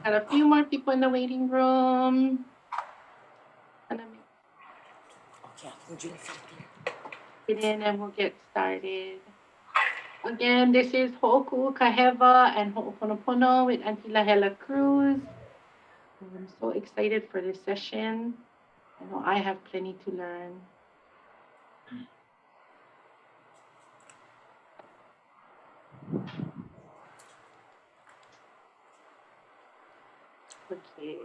Got a few more people in the waiting room. Okay, I can drink something. Get in and we'll get started. Again, this is Hoʻokuʻu Ka Hewa and Ho'oponopono with Aunty Lahela Kruse. I'm so excited for this session. I know I have plenty to learn. Okay.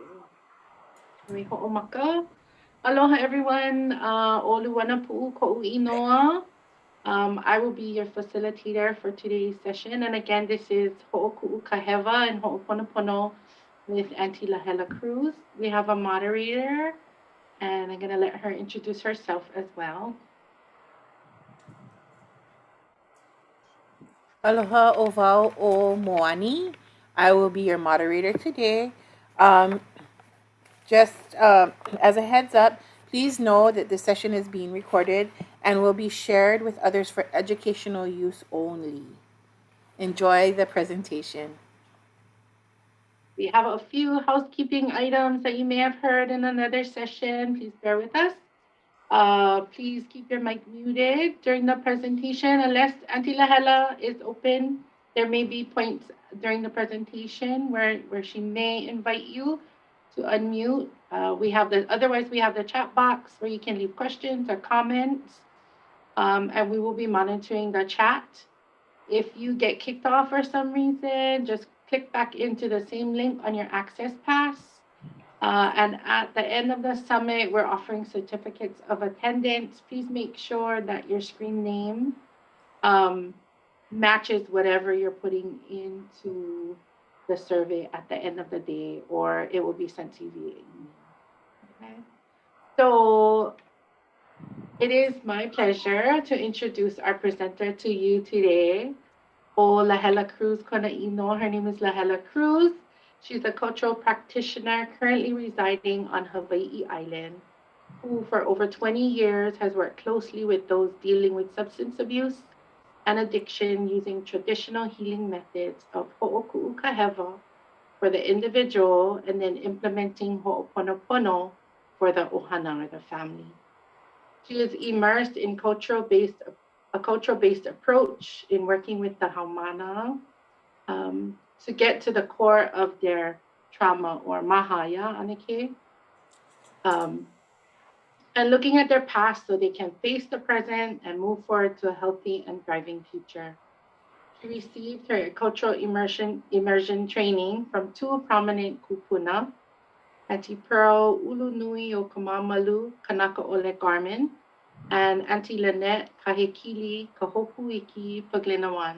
Aloha, everyone. O Luana Pu koʻu inoa. I will be your facilitator for today's session. And again, this is Hoʻokuʻu Ka Hewa and Ho'oponopono with Aunty Lahela Kruse. We have a moderator, and I'm going to let her introduce herself as well. Aloha ovau o Moani. I will be your moderator today. Just as a heads up, please know that this session is being recorded and will be shared with others for educational use only. Enjoy the presentation. We have a few housekeeping items that you may have heard in another session. Please bear with us. Please keep your mic muted during the presentation unless Aunty Lahela is open. There may be points during the presentation where she may invite you to unmute. Otherwise we have the chat box where you can leave questions or comments. And we will be monitoring the chat. If you get kicked off for some reason, just click back into the same link on your access pass. And at the end of the summit, we're offering certificates of attendance. Please make sure that your screen name matches whatever you're putting into the survey at the end of the day, or it will be sent to you via email. Okay. So it is my pleasure to introduce our presenter to you today, O Lahela Kruse Kona Ino. Her name is Lahela Kruse. She's a cultural practitioner currently residing on Hawaii Island, who for over 20 years has worked closely with those dealing with substance abuse and addiction using traditional healing methods of Hoʻokuʻu Ka Hewa for the individual and then implementing Ho'oponopono for the ohana or the family. She is immersed in a cultural-based approach in working with the haumana to get to the core of their trauma or mahaya anake, and looking at their past so they can face the present and move forward to a healthy and thriving future. She received her cultural immersion training from two prominent Kūpuna, Aunty Pearl Ulu Nui o Kamamalu Kanaka Ulu Garmon, and Aunty Lynette Kahekili Kahopuiki Paglinawan.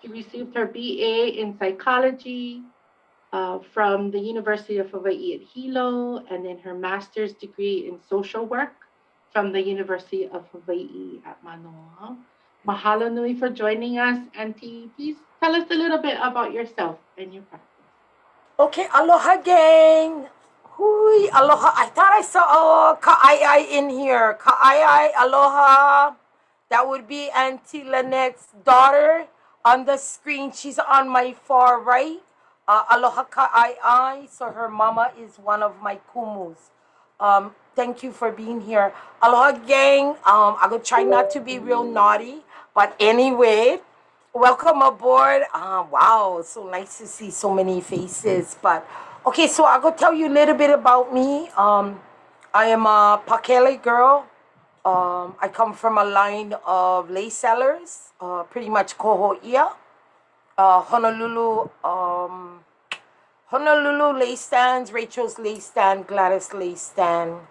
She received her BA in psychology from the University of Hawaii at Hilo, and then her master's degree in social work from the University of Hawaii at Manoa. Mahalo nui for joining us. Auntie, please tell us a little bit about yourself and your practice. Okay, aloha gang. Hui, aloha. I thought I saw Ka'ai in here. Ka'ai, aloha. That would be Aunty Lynette's daughter on the screen. She's on my far right. Aloha Ka'ai. So her mama is one of my kumus. Thank you for being here. Aloha gang. I will try not to be real naughty. But anyway, welcome aboard. Wow, so nice to see so many faces. But okay, so I'll go tell you a little bit about me. I am a Pakele girl. I come from a line of lace sellers, pretty much Koho'ia, Honolulu, Honolulu lace stands, Rachel's lace stand, Gladys lace stand.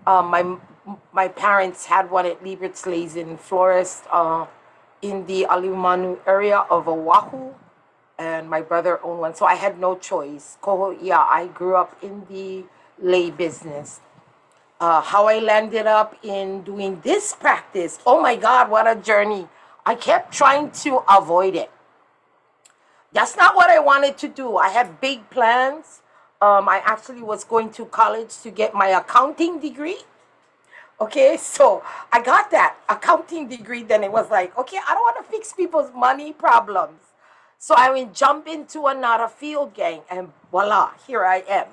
My parents had one at Liebert's Lace in Florist, in the Alimanu area of Oahu, and my brother owned one, so I had no choice. Koho'ia, I grew up in the lay business. How I landed up in doing this practice, oh my God, what a journey. I kept trying to avoid it. That's not what I wanted to do. I had big plans. I actually was going to college to get my accounting degree. Okay, so I got that accounting degree. Then it was like, okay, I don't want to fix people's money problems. So I will jump into another field, gang, and voila, here I am.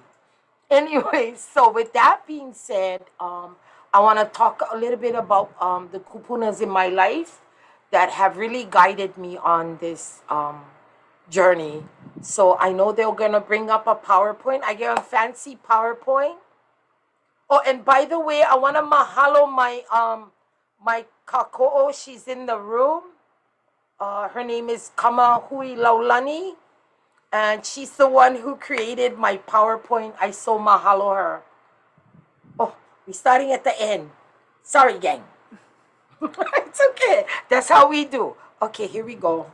Anyway, so with that being said, I want to talk a little bit about the kupunas in my life that have really guided me on this journey. So I know they're gonna bring up a PowerPoint. I get a fancy PowerPoint. Oh, and by the way, I want to mahalo my kako'o. She's in the room. Her name is Kamahui Laulani, and she's the one who created my PowerPoint. I so mahalo her. Oh, we're starting at the end. Sorry, gang. It's okay. That's how we do. Okay, here we go.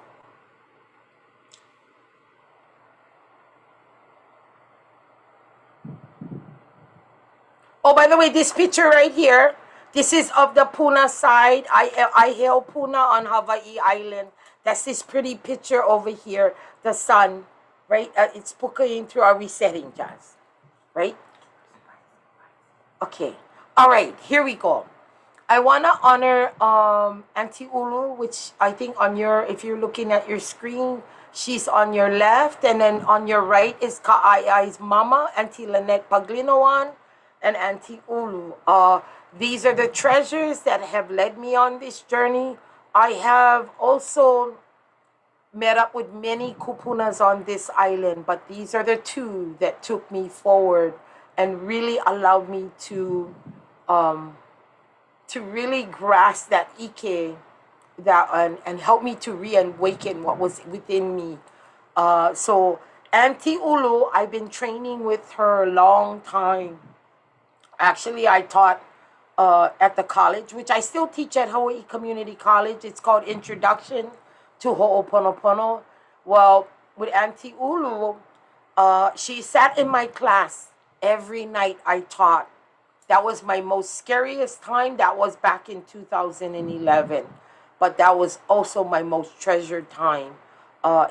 Oh, by the way, this picture right here, this is of the Puna side. I hail Puna on Hawaii Island. That's this pretty picture over here. The sun, right? It's pukaing through our resetting, Jazz. Right? Okay. All right, here we go. I want to honor Aunty Ulu, which I think on your, if you're looking at your screen, she's on your left. And then on your right is Ka'ai's mama, Aunty Lynette Paglinoan, and Aunty Ulu. These are the treasures that have led me on this journey. I have also met up with many kupunas on this island, but these are the two that took me forward and really allowed me to really grasp that ike, that and help me to reawaken what was within me. So Aunty Ulu, I've been training with her a long time. Actually, I taught at the college, which I still teach at Hawaii Community College. It's called Introduction to Ho'oponopono. Well, with Aunty Ulu, she sat in my class every night I taught. That was my most scariest time. That was back in 2011. But that was also my most treasured time.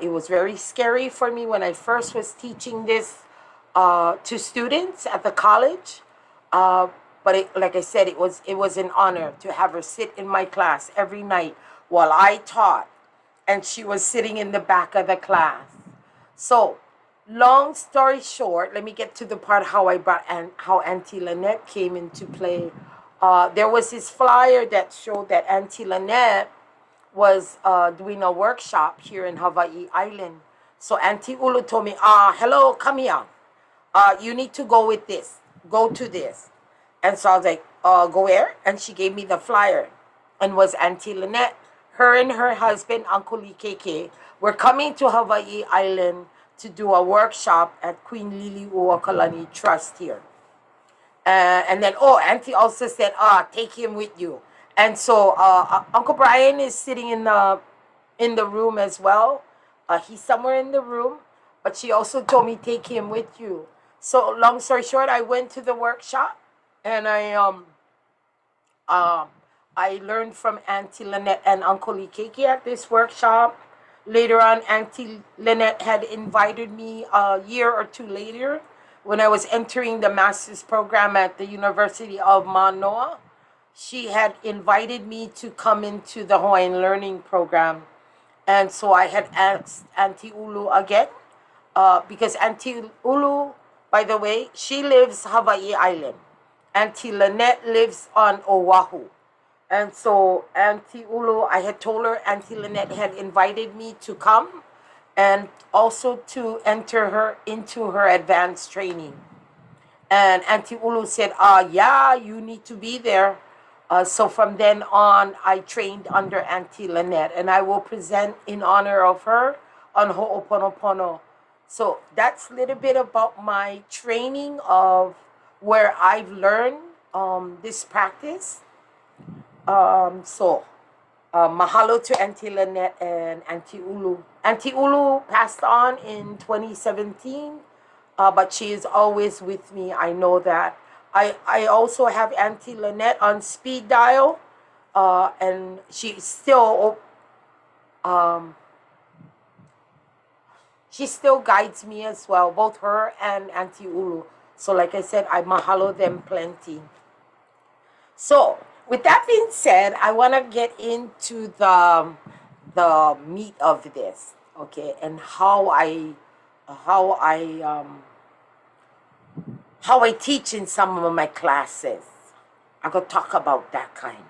It was very scary for me when I first was teaching this to students at the college. But like I said, it was an honor to have her sit in my class every night while I taught, and she was sitting in the back of the class. So, long story short, let me get to the part how I brought how Aunty Lynette came into play. There was this flyer that showed that Aunty Lynette was doing a workshop here in Hawaii Island. So Aunty Ulu told me, hello, come here. You need to go with this. Go to this. And so I was like, go where? And she gave me the flyer. And was Aunty Lynette. Her and her husband, Uncle Ikeke, were coming to Hawaii Island to do a workshop at Queen Liliuokalani Trust here. And then, Auntie also said, take him with you. And so Uncle Brian is sitting in the room as well. He's somewhere in the room. But she also told me, take him with you. So long story short, I went to the workshop. And I learned from Aunty Lynette and Uncle Ikeke at this workshop. Later on, Aunty Lynette had invited me a year or two later when I was entering the master's program at the University of Manoa. She had invited me to come into the Hawaiian Learning Program. And so I had asked Aunty Ulu again, because Aunty Ulu, by the way, she lives Hawaii Island. Aunty Lynette lives on Oahu. And so Aunty Ulu, I had told her Aunty Lynette had invited me to come and also to enter her into her advanced training. And Aunty Ulu said, yeah, you need to be there. So from then on, I trained under Aunty Lynette, and I will present in honor of her on Ho'oponopono. So that's a little bit about my training of where I've learned this practice. Mahalo to Aunty Lynette and Aunty Ulu. Aunty Ulu passed on in 2017, but she is always with me. I know that. I also have Aunty Lynette on speed dial, and she still guides me as well, both her and Aunty Ulu. So like I said, I mahalo them plenty. So with that being said, I want to get into the meat of this. okay, and how I how I teach in some of my classes. I could talk about that kind.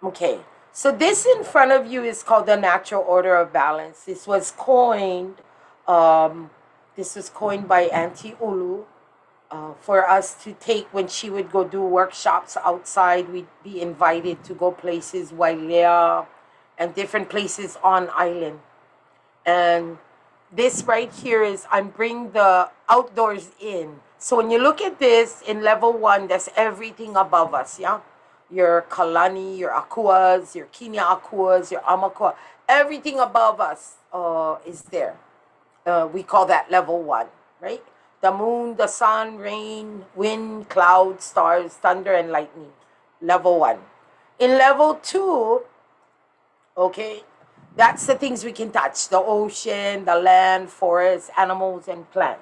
Okay, so this in front of you is called the natural order of balance. Um, this was coined by Aunty Ulu for us to take when she would go do workshops outside. We'd be invited to go places, Wailea, and different places on island. And this right here is I'm bringing the outdoors in. So when you look at this in level 1, that's everything above us, yeah? Your kalani, your akuas, your kinya akuas, your amakua, everything above us is there. We call that level 1, right? The moon, the sun, rain, wind, clouds, stars, thunder, and lightning. Level 1. In level 2, okay, that's the things we can touch: the ocean, the land, forests, animals, and plants.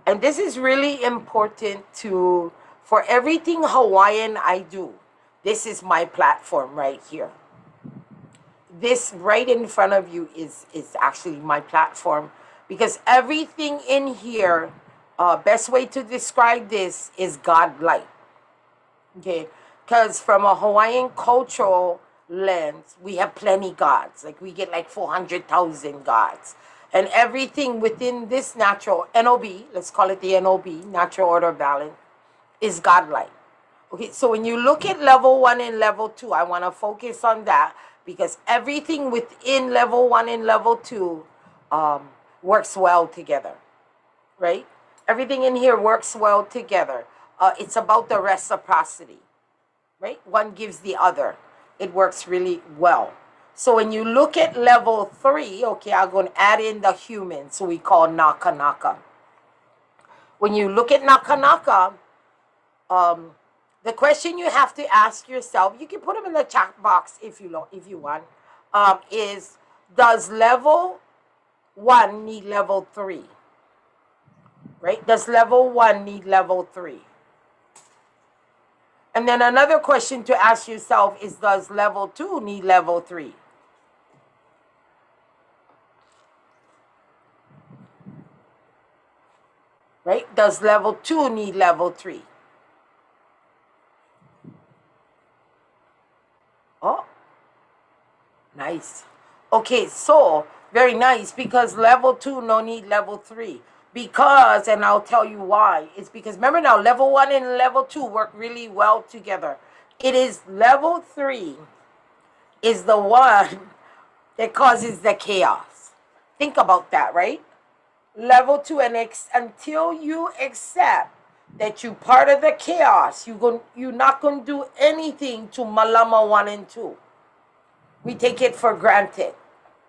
And this is really important for everything Hawaiian I do. This is my platform right here. This right in front of you is actually my platform, because everything in here, best way to describe this is God-like. Okay, because from a Hawaiian cultural lens, we have plenty gods. Like we get like 400,000 gods. And everything within this natural NOB, let's call it the NOB, natural order of balance, is godlike. Okay, so when you look at level 1 and level 2, I want to focus on that, because everything within level 1 and level 2 works well together, right? Everything in here works well together. It's about the reciprocity, right? One gives the other. It works really well. So when you look at level 3, okay, I'm going to add in the human, so we call Naka Naka. When you look at Naka Naka, the question you have to ask yourself, you can put them in the chat box if you want, is, does level 1 need level 3? Right? Does level 1 need level 3? And then another question to ask yourself is, does level 2 need level 3? Right? Does level 2 need level 3? Oh, nice. Okay, so very nice, because level 2 no need level 3. Because, and I'll tell you why, it's because remember now, level 1 and level 2 work really well together. It is level 3 is the one that causes the chaos. Think about that, right? Level 2, and until you accept that you part of the chaos, you're not going to do anything to malama 1 and 2. We take it for granted,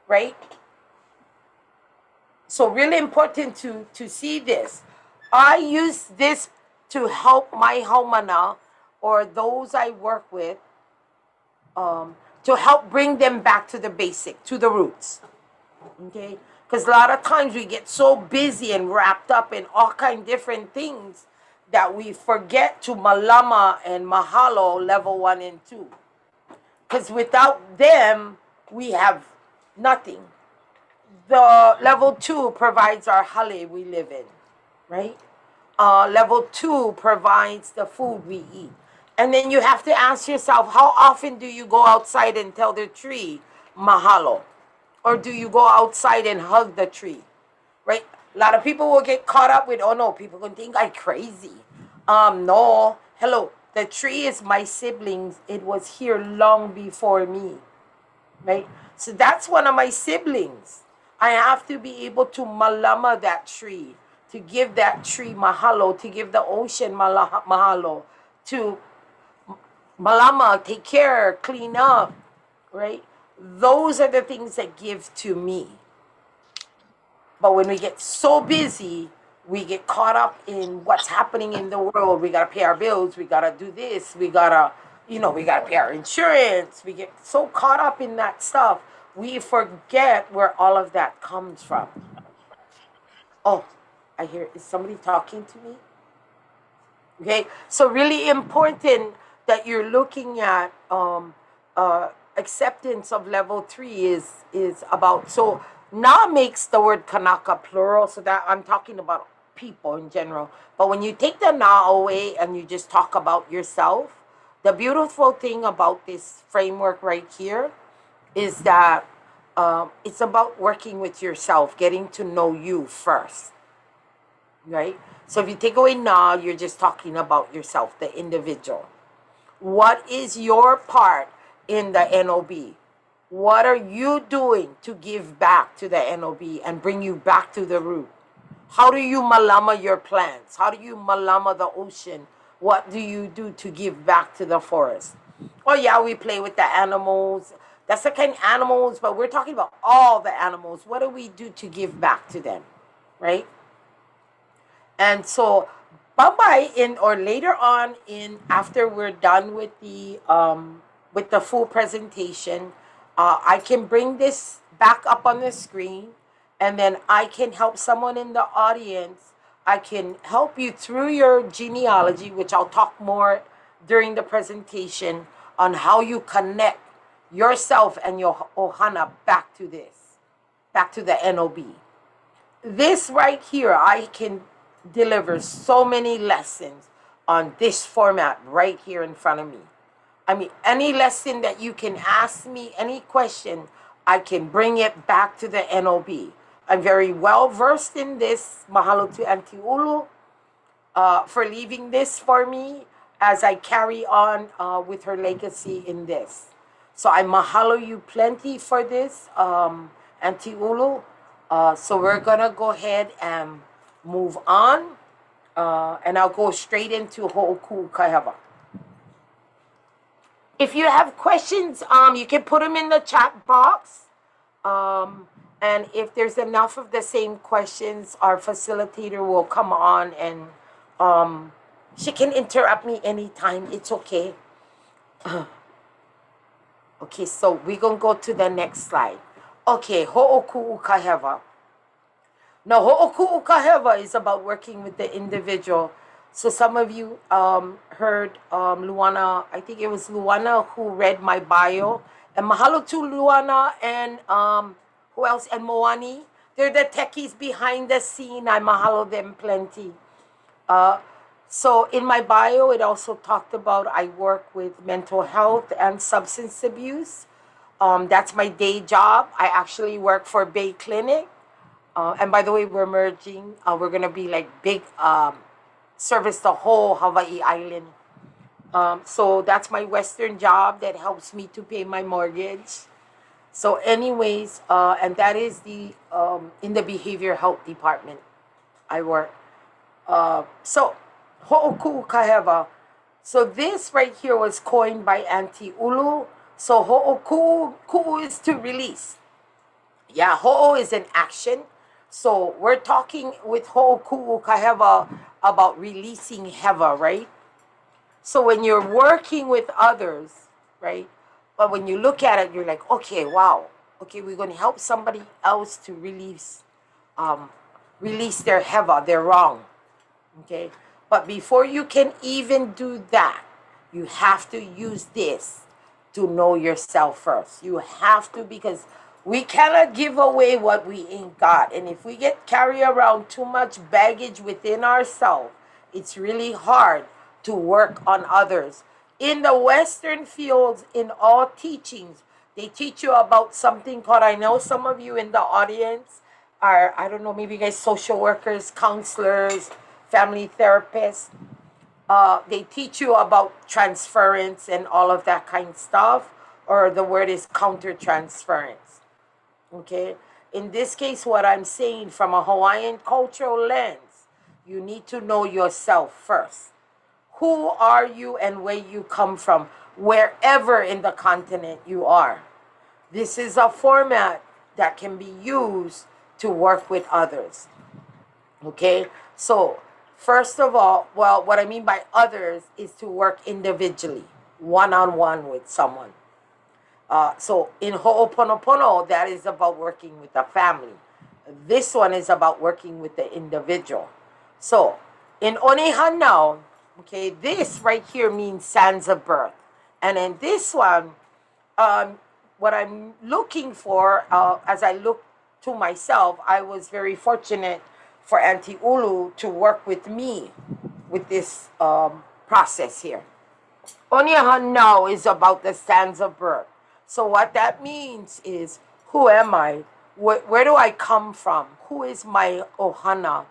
right? So really important to see this. I use this to help my haumana, or those I work with, to help bring them back to the basic, to the roots. Okay? Because a lot of times we get so busy and wrapped up in all kind of different things that we forget to malama and mahalo level 1 and 2. Because without them, we have nothing. The level 2 provides our hale we live in, right? Level 2 provides the food we eat. And then you have to ask yourself, how often do you go outside and tell the tree mahalo? Or do you go outside and hug the tree, right? A lot of people will get caught up with, oh no, people can think I'm crazy. No, hello, the tree is my siblings. It was here long before me, right? So that's one of my siblings. I have to be able to malama that tree, to give that tree mahalo, to give the ocean mahalo, to malama, take care, clean up, right? Those are the things that give to me. But when we get so busy, we get caught up in what's happening in the world. We got to pay our bills. We got to do this. We got to, we got to pay our insurance. We get so caught up in that stuff, we forget where all of that comes from. Oh, I hear, is somebody talking to me? Okay, so really important that you're looking at acceptance of level 3 is about, so Na makes the word kanaka plural, so that I'm talking about people in general. But when you take the na away and you just talk about yourself, the beautiful thing about this framework right here is that it's about working with yourself, getting to know you first, right? So if you take away na, you're just talking about yourself, the individual. What is your part in the NOB? What are you doing to give back to the NOB and bring you back to the root? How do you malama your plants? How do you malama the ocean? What do you do to give back to the forest? Oh yeah, we play with the animals. That's the kind of animals, but we're talking about all the animals. What do we do to give back to them, right? And so, bye in or later on in after we're done with the full presentation, I can bring this back up on the screen, and then I can help someone in the audience. I can help you through your genealogy, which I'll talk more during the presentation on how you connect yourself and your ohana back to this, back to the NOB. This right here, I can deliver so many lessons on this format right here in front of me. I mean, any lesson that you can ask me, any question, I can bring it back to the NOB. I'm very well versed in this. Mahalo to Aunty Ulu for leaving this for me as I carry on with her legacy in this. So I mahalo you plenty for this, Aunty Ulu. So we're gonna go ahead and move on, and I'll go straight into Hoʻokuʻu Ka Hewa. If you have questions, you can put them in the chat box. And if there's enough of the same questions, our facilitator will come on and she can interrupt me anytime. It's okay. Okay, so we're going to go to the next slide. Okay, Hoʻokuʻu Ka Hewa. Now, Hoʻokuʻu Ka Hewa is about working with the individual. So some of you heard Luana, I think it was Luana who read my bio. And mahalo to Luana and who else? And Moani. They're the techies behind the scene. I mahalo them plenty. So in my bio, it also talked about I work with mental health and substance abuse. That's my day job. I actually work for Bay Clinic. And by the way, we're merging. We're going to be like big service the whole Hawaii island. So that's my Western job that helps me to pay my mortgage. So anyways, and that is the in the behavior health department I work. So Hoʻokuʻu Ka Hewa. So this right here was coined by Aunty Ulu. So Hoʻokuʻu is to release. Yeah, Ho'o is an action. So we're talking with Hoʻokuʻu Ka Hewa about releasing Hewa, right? So when you're working with others, right? But when you look at it, you're like, okay, wow. Okay, we're going to help somebody else to release their Hewa, their wrong. Okay? But before you can even do that, you have to use this to know yourself first. You have to, because we cannot give away what we ain't got. And if we get carry around too much baggage within ourselves, it's really hard to work on others. In the Western fields, in all teachings, they teach you about something called, I know some of you in the audience are, I don't know, maybe you guys social workers, counselors, family therapists. They teach you about transference and all of that kind of stuff, or the word is counter-transference. Okay? In this case, what I'm saying from a Hawaiian cultural lens, you need to know yourself first. Who are you and where you come from, wherever in the continent you are. This is a format that can be used to work with others. Okay? So, first of all, well, what I mean by others is to work individually, one-on-one with someone. So in Ho'oponopono, that is about working with a family. This one is about working with the individual. So in Onihanao, okay, this right here means sands of birth. And in this one, what I'm looking for as I look to myself, I was very fortunate for Aunty Ulu to work with me with this process here. Oniahan now is about the stanza birth. So what that means is, who am I? Where do I come from? Who is my ohana?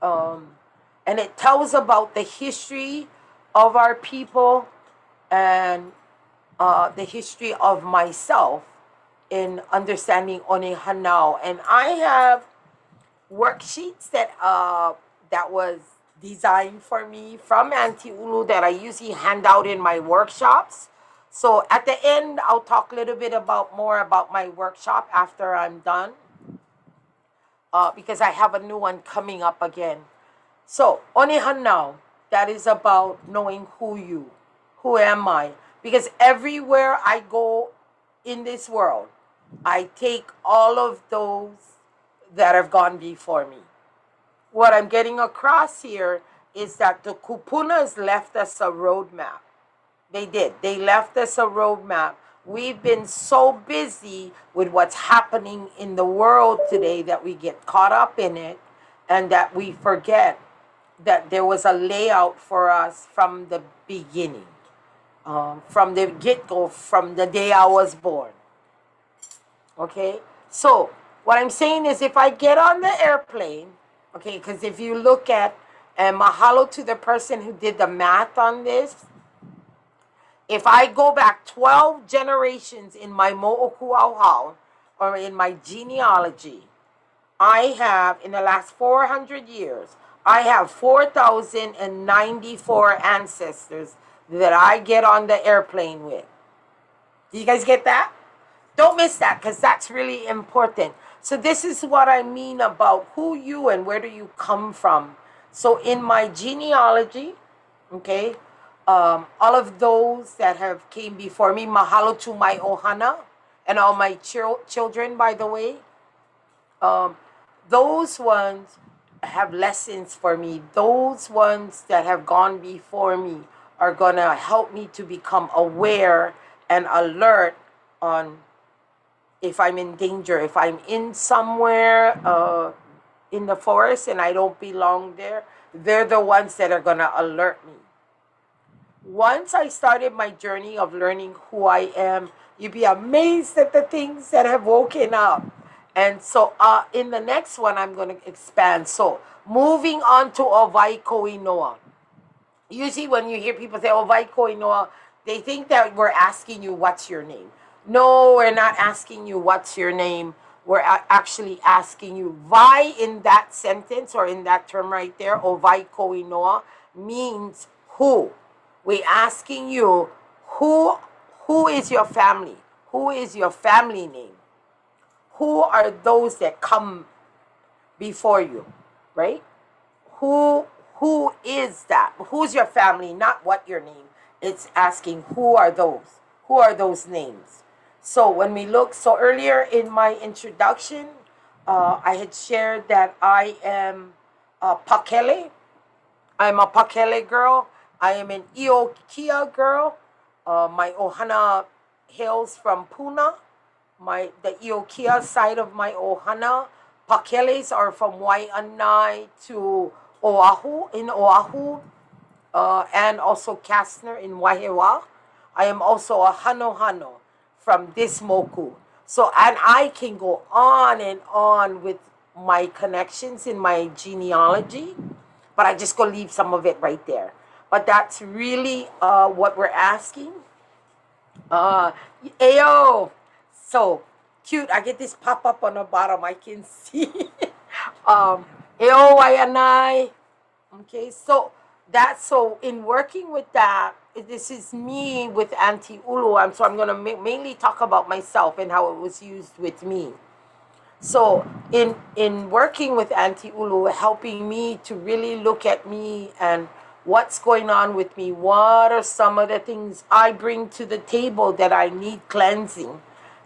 And it tells about the history of our people and the history of myself in understanding Onihanao. And I have worksheets that was designed for me from Aunty Ulu that I usually hand out in my workshops. So at the end, I'll talk a little bit more about my workshop after I'm done, because I have a new one coming up again. So Onihanao, that is about knowing who am I? Because everywhere I go in this world, I take all of those that have gone before me. What I'm getting across here is that the Kūpunas left us a roadmap. They did. They left us a roadmap. We've been so busy with what's happening in the world today that we get caught up in it, and that we forget that there was a layout for us from the beginning, from the get-go, from the day I was born. Okay? So what I'm saying is, if I get on the airplane, okay, because if you look at, and mahalo to the person who did the math on this, if I go back 12 generations in my mo'okuauhau, or in my genealogy, I have, in the last 400 years, I have 4,094 ancestors that I get on the airplane with. Do you guys get that? Don't miss that, because that's really important. So this is what I mean about who you and where do you come from. So in my genealogy, okay, all of those that have came before me, mahalo to my ohana and all my children, by the way. Those ones have lessons for me. Those ones that have gone before me are going to help me to become aware and alert on if I'm in danger, if I'm in somewhere in the forest and I don't belong there. They're the ones that are going to alert me. Once I started my journey of learning who I am, you'd be amazed at the things that have woken up. And so in the next one, I'm going to expand. So moving on to Owai Koinoa. Usually when you hear people say Owai Koinoa, they think that we're asking you what's your name. No, we're not asking you what's your name. We're actually asking you. Vai in that sentence or in that term right there, Owai Koinoa, means who. We're asking you, who is your family? Who is your family name? Who are those that come before you, right? Who is that? Who's your family? Not what your name. It's asking who are those? Who are those names? So when we look, so earlier in my introduction, I had shared that I am a Pakele. I'm a Pakele girl. I am an Iokia girl. My ohana hails from Puna. The Iokia side of my ohana. Pakeles are from Waianai to Oahu, in Oahu, and also Kastner in Wahewa. I am also a Hano from this moku. So, and I can go on and on with my connections in my genealogy, but I just gonna leave some of it right there. But that's really what we're asking. Ayo, so cute. I get this pop up on the bottom. I can see. Ayo Waianai. Okay, so in working with that, this is me with Aunty Ulu. So I'm going to mainly talk about myself and how it was used with me. So in working with Aunty Ulu, helping me to really look at me and what's going on with me, what are some of the things I bring to the table that I need cleansing.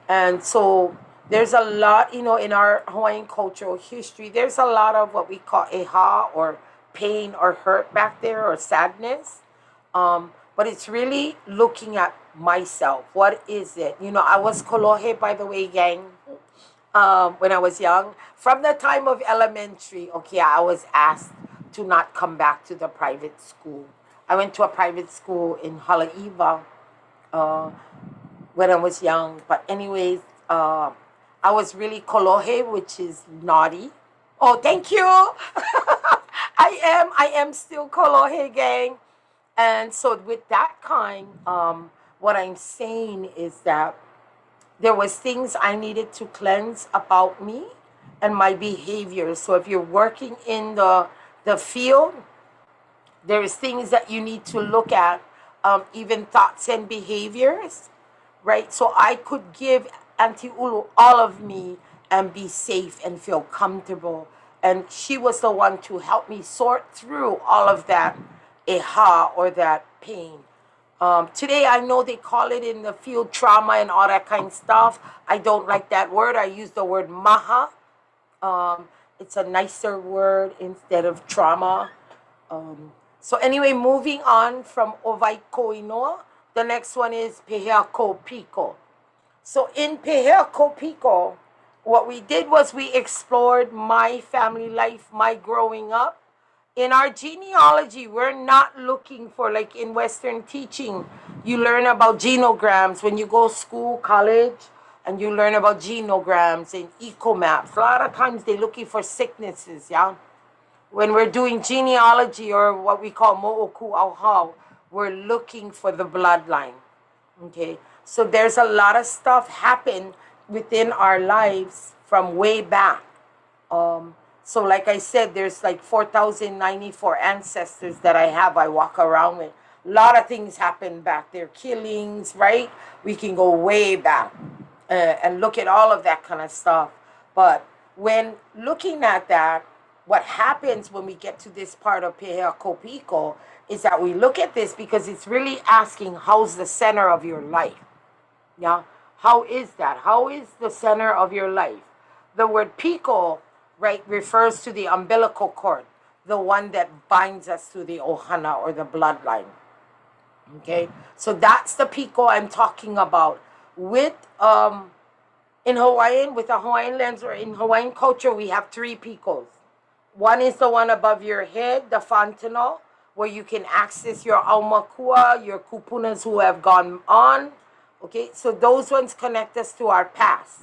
And so there's a lot, in our Hawaiian cultural history, there's a lot of what we call eha, or pain or hurt back there, or sadness. But it's really looking at myself. What is it? I was kolohe, by the way, gang. when I was young. From the time of elementary, okay, I was asked to not come back to the private school. I went to a private school in Haleiwa when I was young. But anyways, I was really kolohe, which is naughty. Oh, thank you. I am still kolohe, gang. And so with that kind, what I'm saying is that there was things I needed to cleanse about me and my behavior. So if you're working in the field, there's things that you need to look at, even thoughts and behaviors, right? So I could give Aunty Ulu all of me and be safe and feel comfortable. And she was the one to help me sort through all of that eha or that pain. Today, I know they call it in the field trauma and all that kind of stuff. I don't like that word. I use the word maha. It's a nicer word instead of trauma. So anyway, moving on from Owai Koinoa, the next one is Pehea Ko Piko. So in Pehea Ko Piko, what we did was we explored my family life, my growing up. In our genealogy, we're not looking for, like in Western teaching, you learn about genograms when you go school, college, and you learn about genograms and ecomaps. A lot of times they're looking for sicknesses, yeah? When we're doing genealogy or what we call mo'oku auhau, we're looking for the bloodline, okay? So there's a lot of stuff happen within our lives from way back. So like I said, there's like 4,094 ancestors that I walk around with. A lot of things happen back there, killings, right? We can go way back and look at all of that kind of stuff. But when looking at that, what happens when we get to this part of Pehea Kopiko is that we look at this because it's really asking, how's the center of your life? Yeah? How is that? How is the center of your life? The word Piko, right, refers to the umbilical cord, the one that binds us to the ohana or the bloodline. Okay, so that's the Piko I'm talking about. With in Hawaiian, with a Hawaiian lens, or in Hawaiian culture, we have 3 Picos. One is the one above your head, the fontanel, where you can access your aumakua, your kupunas who have gone on. Okay, so those ones connect us to our past.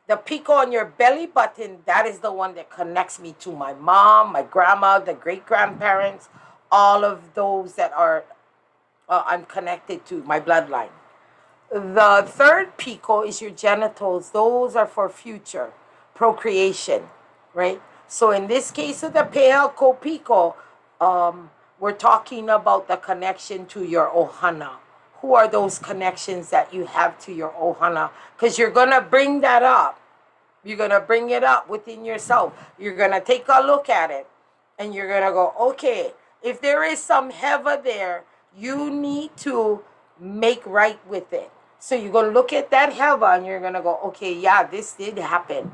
The Pico on your belly button, that is the one that connects me to my mom, my grandma, the great-grandparents, all of those that are I'm connected to, my bloodline. The third Pico is your genitals. Those are for future procreation, right? So in this case of the Pehea Ko Piko, we're talking about the connection to your ohana. Who are those connections that you have to your ohana? Because you're going to bring that up. You're going to bring it up within yourself. You're going to take a look at it. And you're going to go, okay, if there is some hewa there, you need to make right with it. So you're going to look at that hewa and you're going to go, okay, yeah, this did happen.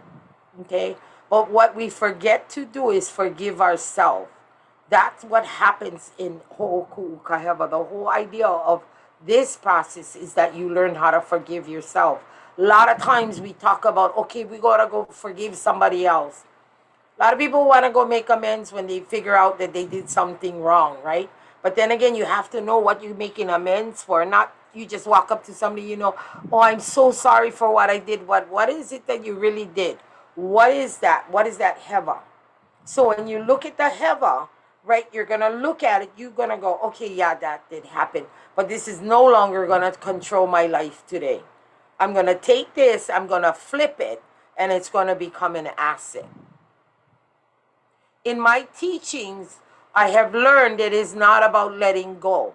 Okay? But what we forget to do is forgive ourselves. That's what happens in Hoʻokuʻu Ka Hewa. The whole idea of this process is that you learn how to forgive yourself. A lot of times we talk about, okay, we got to go forgive somebody else. A lot of people want to go make amends when they figure out that they did something wrong, right? But then again, you have to know what you're making amends for. Not you just walk up to somebody, you know, oh, I'm so sorry for what I did. What is it that you really did? What is that? What is that hewa? So when you look at the hewa, right, you're going to look at it. You're going to go, okay, yeah, that did happen. But this is no longer going to control my life today. I'm going to take this, I'm going to flip it, and it's going to become an asset. In my teachings, I have learned it is not about letting go.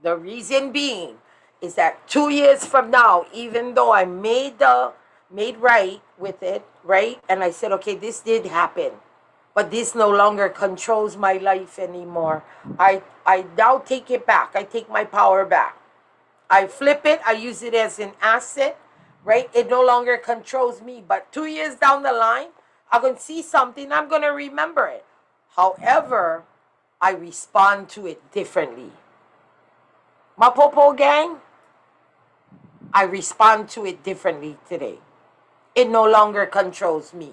The reason being is that 2 years from now, even though I made right with it, right? And I said, okay, this did happen, but this no longer controls my life anymore. I now take it back. I take my power back. I flip it. I use it as an asset, right? It no longer controls me. But 2 years down the line, I'm going to see something. I'm going to remember it. However, I respond to it differently. Mapopo gang, I respond to it differently today. It no longer controls me.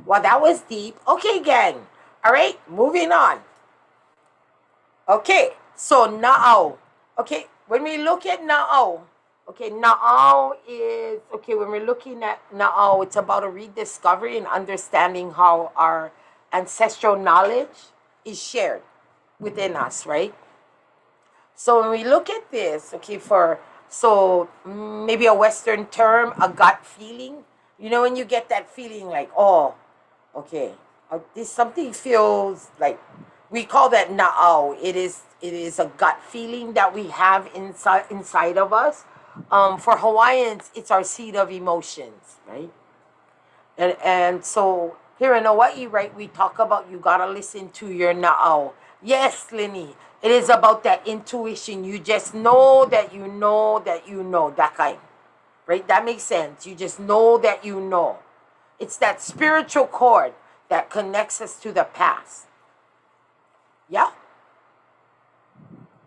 Well, that was deep. Okay, gang. All right, moving on. Okay, so na'au. Okay, when we look at na'au, okay, na'au is, okay, when we're looking at na'au, it's about a rediscovery and understanding how our ancestral knowledge is shared within us, right? So when we look at this, okay, so maybe a Western term, a gut feeling, you know, when you get that feeling like, oh, okay, this something feels like, we call that na'au. It is a gut feeling that we have inside of us. For Hawaiians, it's our seat of emotions, right? And so here in Hawaii, right, we talk about you gotta listen to your na'au. Yes, Lenny, it is about that intuition. You just know that you know that you know, that kind, right? That makes sense. You just know that you know. It's that spiritual cord that connects us to the past. Yeah?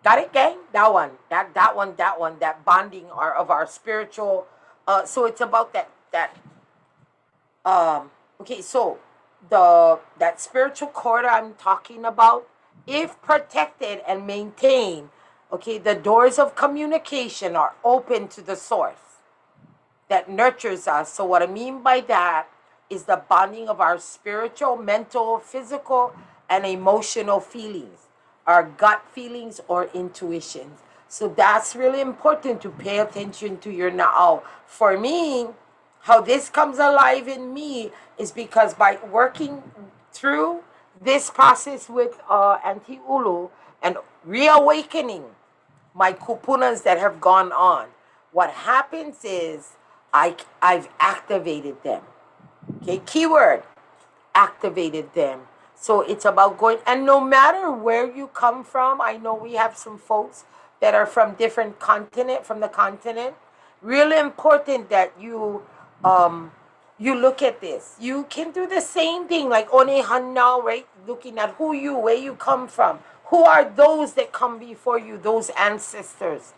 Got it, gang? That one. That bonding of our spiritual. So it's about okay, so that spiritual cord I'm talking about, if protected and maintained, okay, the doors of communication are open to the source that nurtures us. So what I mean by that is the bonding of our spiritual, mental, physical, and emotional feelings, our gut feelings or intuitions. So that's really important to pay attention to your na'au. For me, how this comes alive in me is because by working through this process with Aunty Ulu and reawakening my kupunas that have gone on, what happens is I've activated them. Okay, keyword, activated them. So it's about going, and no matter where you come from, I know we have some folks that are from different from the continent. Really important that you look at this. You can do the same thing like One Hanau, right? Looking at where you come from. Who are those that come before you, those ancestors,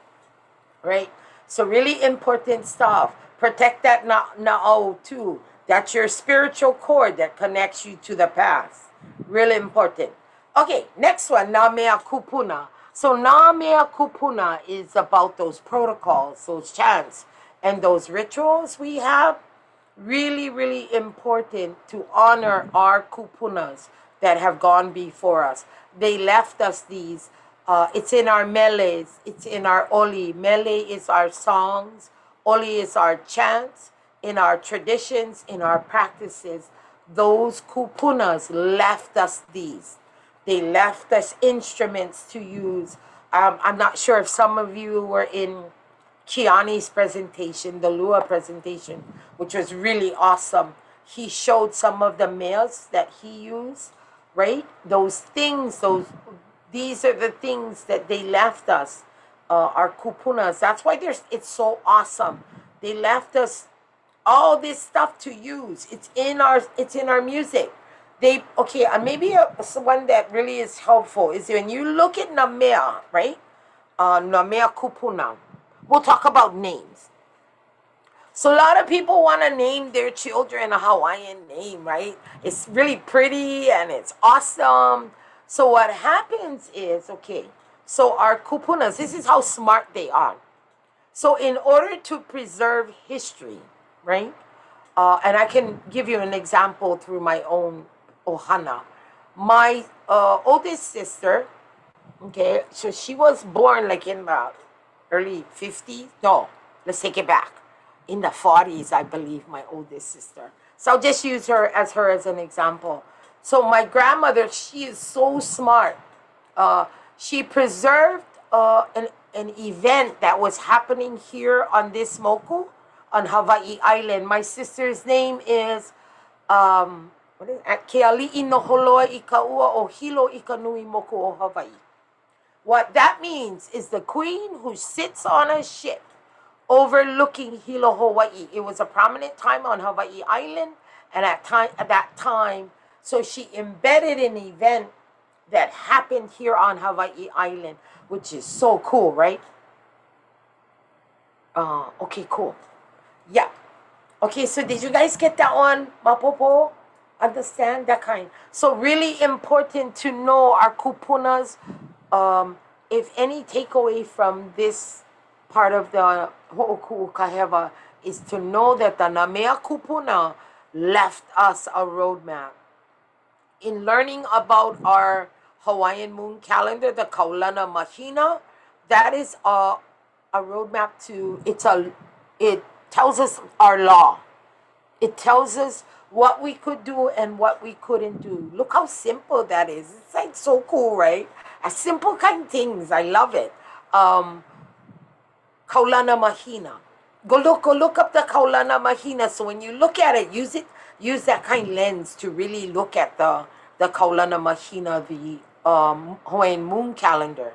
right? So really important stuff. Protect that na'au too. That's your spiritual cord that connects you to the past. Really important. Okay, next one, na mea kūpuna. So na mea kūpuna is about those protocols, those chants, and those rituals we have. Really, really important to honor our kupunas that have gone before us. They left us these. It's in our meles, it's in our oli. Mele is our songs, oli is our chants, in our traditions, in our practices. Those kupunas left us these. They left us instruments to use. I'm not sure if some of you were in Kiani's presentation, the Lua presentation, which was really awesome. He showed some of the males that he used, right? Those things, these are the things that they left us, our kupunas. That's why it's so awesome. They left us all this stuff to use. It's in our music. Maybe one that really is helpful is when you look at Namea, right? Namea kupuna. We'll talk about names. So a lot of people want to name their children a Hawaiian name, right? It's really pretty and it's awesome. So what happens is, so our kupunas, this is how smart they are. So in order to preserve history, right? And I can give you an example through my own ohana. My oldest sister, so she was born like in the early 50s. No, let's take it back. In the 40s, I believe, my oldest sister. So I'll just use her as an example. So my grandmother, she is so smart. She preserved an event that was happening here on this moku, on Hawaii Island. My sister's name is Keali'i no holoa I ka ua o hilo I ka nui moku o Hawaii. What that means is the queen who sits on a ship overlooking Hilo, Hawaii. It was a prominent time on Hawaii Island, and at that time, so she embedded an event that happened here on Hawaii Island, which is so cool, right? Okay, cool. Yeah. Okay, so did you guys get that one, Mapopo? Understand that kind. So really important to know our kupunas. If any takeaway from this part of the Hoʻokuʻu Ka Hewa is to know that the Namea Kupuna left us a roadmap. In learning about our Hawaiian moon calendar, the Kaulana Mahina, that is a roadmap to it tells us our law. It tells us what we could do and what we couldn't do. Look how simple that is. It's like so cool, right? A simple kind of things. I love it. Kaulana Mahina. Go look up the Kaulana Mahina. So when you look at it, use that kind of lens to really look at the Kaulana Mahina, the Hawaiian moon calendar,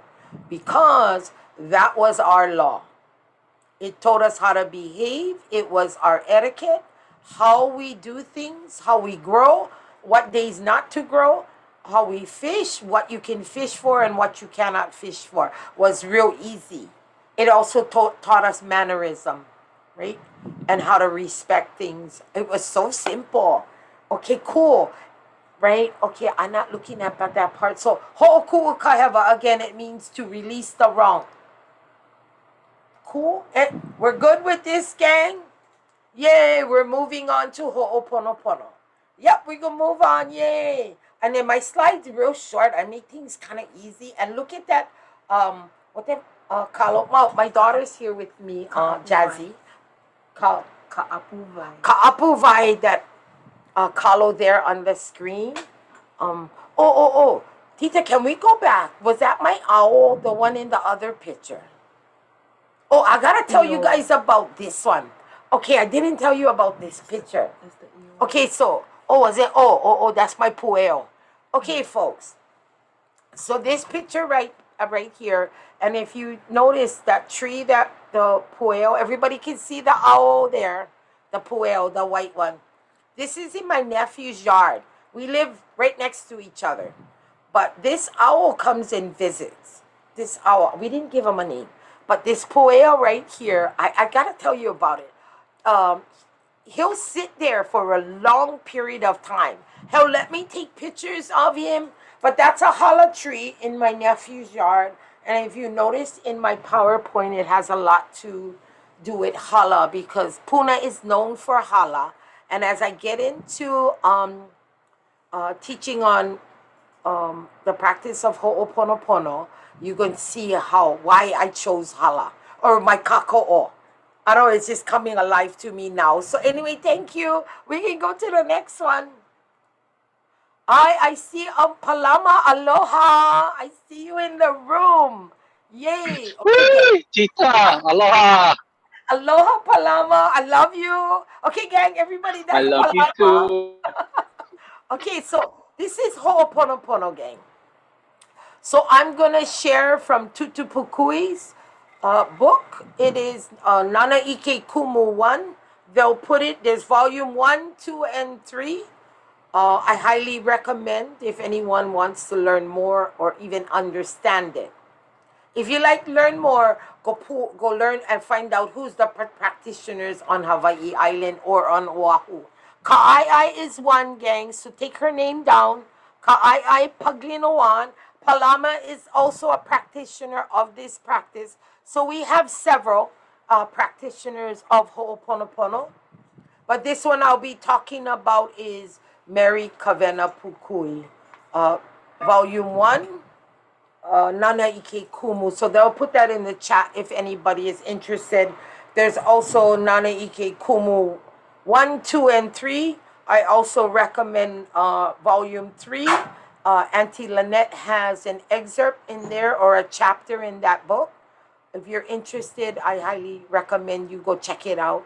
because that was our law. It told us how to behave. It was our etiquette, how we do things, how we grow, what days not to grow, how we fish, what you can fish for and what you cannot fish for. Was real easy. It also taught us mannerism, right? And how to respect things. It was so simple. Okay, cool. Right? Okay, I'm not looking at that part. So, Hoʻokuʻu Ka Hewa, again, it means to release the wrong. Cool? And we're good with this, gang? Yay, we're moving on to Ho'oponopono. Yep, we can move on, yay. And then my slides real short. I make things kind of easy. And look at that, kalo. My daughter's here with me, Jazzy. Ka'apuvai, that kalo there on the screen. Tita, can we go back? Was that my owl, the one in the other picture? Oh, I gotta tell you guys about this one. Okay, I didn't tell you about this picture. Okay, so, was it? That's my pueo. Okay, folks. So this picture right here, and if you notice that tree, that the pueo, everybody can see the owl there, the pueo, the white one. This is in my nephew's yard. We live right next to each other. But this owl comes and visits. This owl, we didn't give him a name. But this pueo right here, I gotta tell you about it. He'll sit there for a long period of time. He'll let me take pictures of him. But that's a hala tree in my nephew's yard. And if you notice in my PowerPoint, it has a lot to do with hala, because Puna is known for hala. And as I get into teaching on the practice of Ho'oponopono, you can see why I chose hala, or my kako'o. I don't know, it's just coming alive to me now. So anyway, thank you. We can go to the next one. I see Palama. Aloha. I see you in the room. Yay. Okay, Chita, aloha. aloha, Palama. I love you. Okay, gang, everybody, I that's love you Palama. too. Okay, so this is Ho'oponopono, gang. So I'm going to share from Tutu Pukui's book. It is Nana Ike Kumu 1. They'll put it, there's volume 1, 2, and 3. I highly recommend if anyone wants to learn more or even understand it. If you like to learn more, go learn and find out who's the practitioners on Hawaii Island or on Oahu. Ka'ai is one, gang, so take her name down. Ka'ai Paglinoan. Palama is also a practitioner of this practice. So we have several practitioners of Ho'oponopono. But this one I'll be talking about is Mary Kavena Pukui. Volume 1, Nana Ike Kumu. So they'll put that in the chat if anybody is interested. There's also Nana Ike Kumu 1, 2, and 3. I also recommend volume 3. Aunty Lynette has an excerpt in there or a chapter in that book. If you're interested, I highly recommend you go check it out.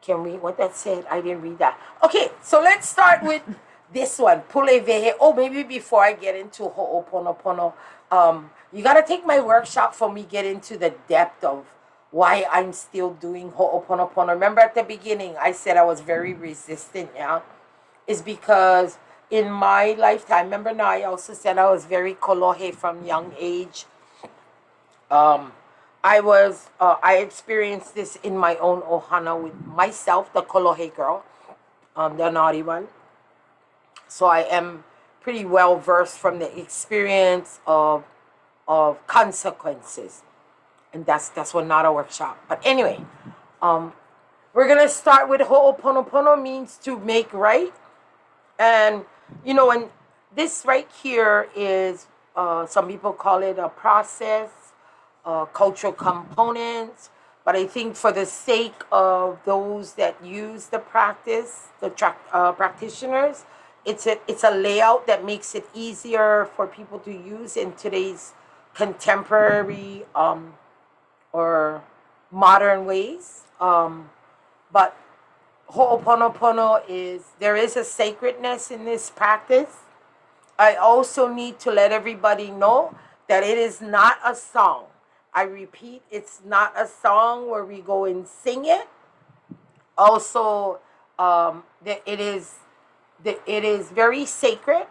Can we, what that said? I didn't read that. Okay, so let's start with this one. Pulevehe. Oh, maybe before I get into Ho'oponopono, you got to take my workshop for me get into the depth of why I'm still doing Ho'oponopono. Remember at the beginning, I said I was very resistant, yeah? It's because in my lifetime, remember now I also said I was very kolohe from young age. I experienced this in my own ohana with myself, the kolohe girl, the naughty one. So I am pretty well versed from the experience of consequences, and that's what not a workshop. But anyway, we're gonna start with Ho'oponopono means to make right, and and this right here is some people call it a process, cultural components. But I think for the sake of those that use the practice, the practitioners, it's a layout that makes it easier for people to use in today's contemporary or modern ways. But Ho'oponopono there is a sacredness in this practice. I also need to let everybody know that it is not a song. I repeat, it's not a song where we go and sing it. Also, that it is very sacred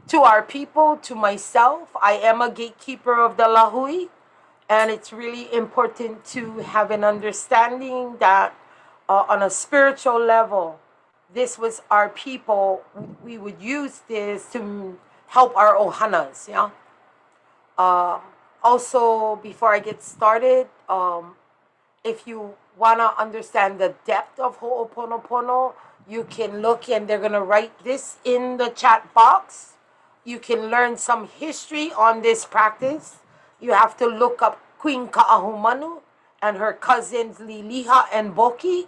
to our people, to myself. I am a gatekeeper of the lahui, and it's really important to have an understanding that on a spiritual level, this was our people. We would use this to help our ohanas, yeah. Also, before I get started, if you want to understand the depth of Ho'oponopono, you can look, and they're going to write this in the chat box. You can learn some history on this practice. You have to look up Queen Ka'ahumanu and her cousins Liliha and Boki.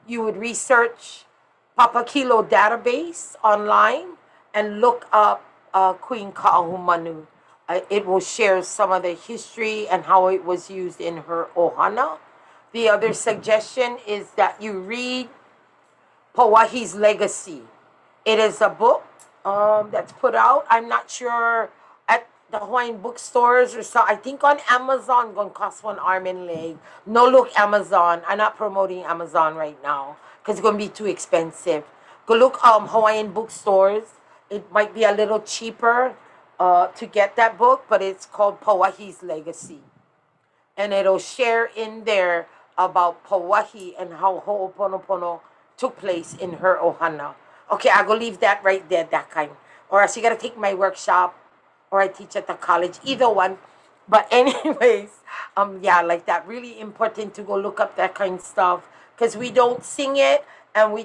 You would research Papakilo database online and look up Queen Ka'ahumanu. It will share some of the history and how it was used in her ohana. The other suggestion is that you read Pawahi's Legacy. It is a book that's put out. I'm not sure at the Hawaiian bookstores or so. I think on Amazon, going to cost one arm and leg. No, look, Amazon. I'm not promoting Amazon right now because it's going to be too expensive. Go look Hawaiian bookstores. It might be a little cheaper to get that book, but it's called Pawahi's Legacy. And it'll share in there about Pawahi and how Ho'oponopono took place in her ohana. Okay, I go leave that right there, that kind. Or else you gotta take my workshop, or I teach at the college, either one. But anyways, yeah, like that. Really important to go look up that kind of stuff, because we don't sing it, and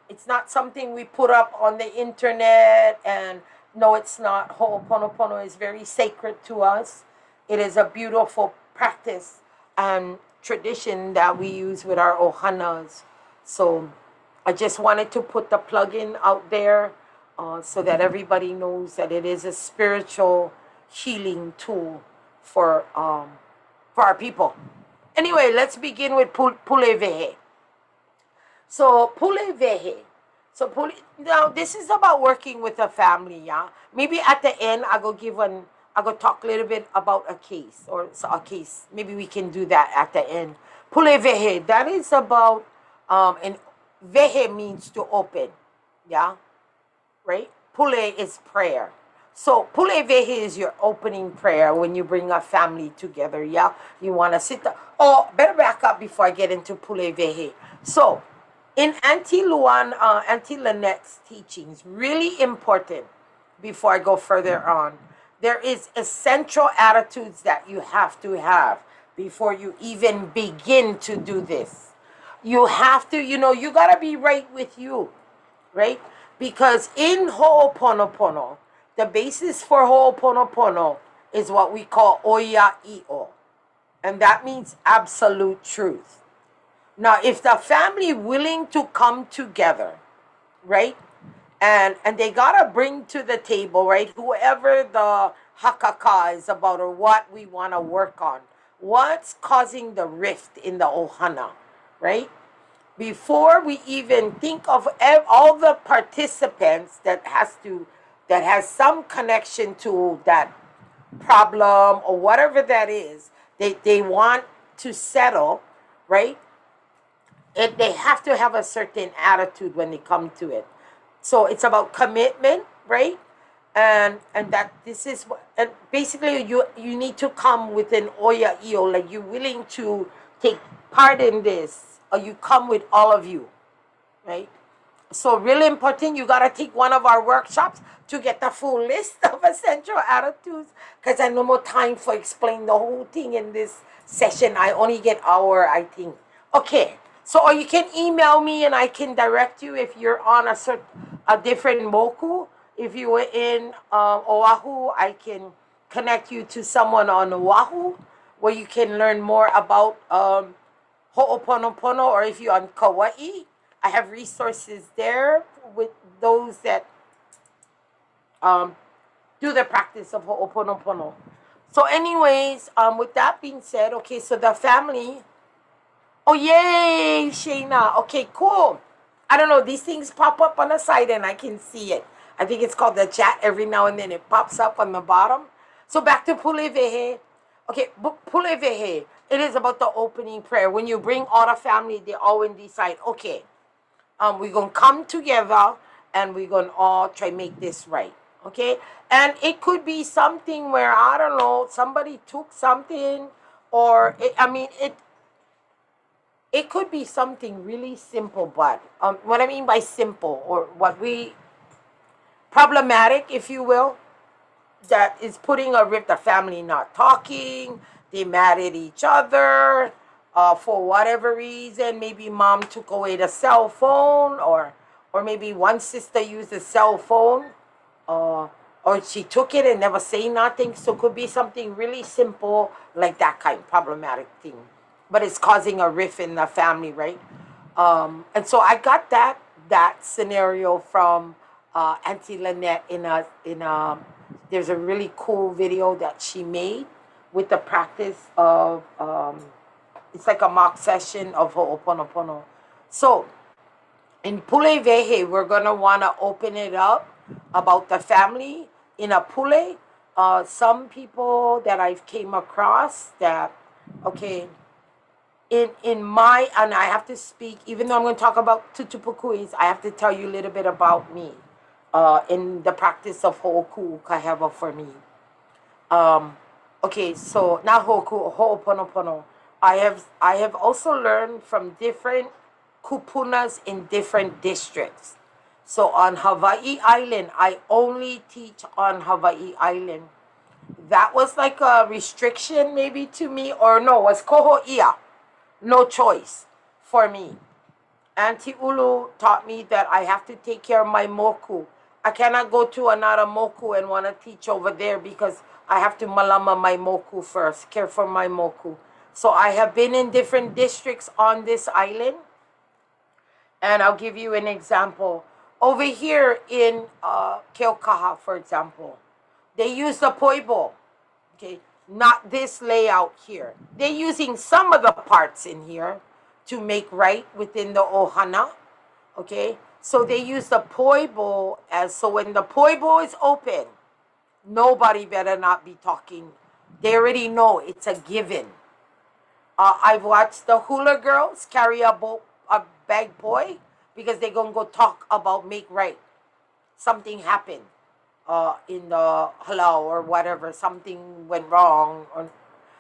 it's not something we put up on the internet. And no, it's not. Ho'oponopono is very sacred to us. It is a beautiful practice and tradition that we use with our ohanas. So I just wanted to put the plug-in out there so that everybody knows that it is a spiritual healing tool for our people. Anyway, let's begin with pulevehe. So pulevehe. Now this is about working with a family, yeah. Maybe at the end I go talk a little bit about a case, or so a case. Maybe we can do that at the end. Pulevehe. That is about and vehe means to open, yeah, right? Pule is prayer. So pulevehe is your opening prayer when you bring a family together, yeah. You want to sit there. Oh, better back up before I get into pulevehe. So in Aunty Lynette's teachings, really important before I go further on, there is essential attitudes that you have to have before you even begin to do this. You have to, you got to be right with you, right? Because in Ho'oponopono, the basis for Ho'oponopono is what we call oia'i'o. And that means absolute truth. Now, if the family willing to come together, right? And they got to bring to the table, right? Whoever the hakaka is about, or what we want to work on. What's causing the rift in the ohana, right? Before we even think of all the participants that has some connection to that problem or whatever that is, they want to settle, right? They have to have a certain attitude when they come to it. So it's about commitment, right? and that this is what, and basically you need to come with an oya io, like you're willing to take part in this, or you come with all of you, right? So really important, you gotta take one of our workshops to get the full list of essential attitudes, because I no more time for explain the whole thing in this session. I only get hour, I think. Okay, so or you can email me and I can direct you if you're on a different moku. If you were in Oahu, I can connect you to someone on Oahu where you can learn more about Ho'oponopono, or if you're on Kauai, I have resources there with those that do the practice of Ho'oponopono. So anyways, with that being said, okay, so the family, oh yay, Shayna, okay, cool. I don't know, these things pop up on the side and I can see it. I think it's called the chat. Every now and then it pops up on the bottom. So back to Pulevehe. Okay, Pulevehe, it is about the opening prayer. When you bring all the family, they all will decide, okay, we're going to come together and we're going to all try to make this right. Okay? And it could be something where, I don't know, somebody took something, or, it could be something really simple, but what I mean by simple, or what we, problematic, if you will, that is putting a rip, the family not talking, they mad at each other, for whatever reason. Maybe mom took away the cell phone, or maybe one sister used the cell phone, or she took it and never say nothing. So it could be something really simple like that kind of problematic thing, but it's causing a rift in the family, right? And so I got that scenario from Aunty Lynette in a there's a really cool video that she made with the practice of it's like a mock session of Ho'oponopono. So in Pulevehe, we're gonna wanna open it up about the family in a pule. Some people that I've came across that, okay, in my, and I have to speak, even though I'm going to talk about tutupukuis, I have to tell you a little bit about me in the practice of Hoʻokuʻu Ka Hewa for me. Okay, so not Hoʻokuʻu, Ho'oponopono. I have also learned from different Kūpunas in different districts. So on Hawaii Island, I only teach on Hawaii Island. That was like a restriction maybe to me, or no, it was koho'ia. No choice for me. Aunty Ulu taught me that I have to take care of my moku. I cannot go to another moku and want to teach over there, because I have to malama my moku first, care for my moku. So I have been in different districts on this island. And I'll give you an example. Over here in Keaukaha, for example, they use the poibo. Okay, not this layout here. They're using some of the parts in here to make right within the ohana. Okay, so they use the poibo as, so when the poibo is open, nobody better not be talking. They already know it's a given. I've watched the hula girls carry a bag boy, because they're gonna go talk about make right. Something happened in the halau or whatever, something went wrong, or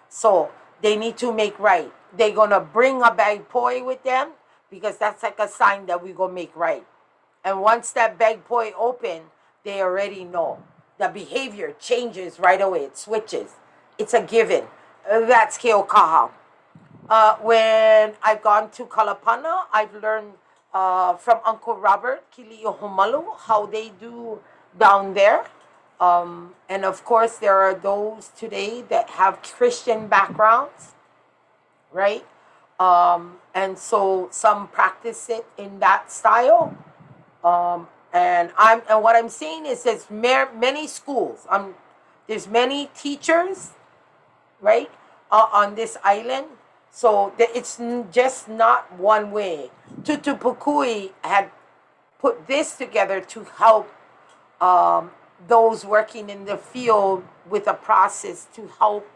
so they need to make right. They're gonna bring a bag poi with them, because that's like a sign that we gonna make right. And once that bag poi open, they already know. The behavior changes right away. It switches. It's a given. That's Keaukaha. When I've gone to Kalapana, I've learned from Uncle Robert, Kili'ohumalu, how they do down there. And of course, there are those today that have Christian backgrounds, right? And so some practice it in that style. And what I'm saying is there's many schools. There's many teachers, right, on this island. So it's just not one way. Tutupukui had put this together to help those working in the field with a process to help.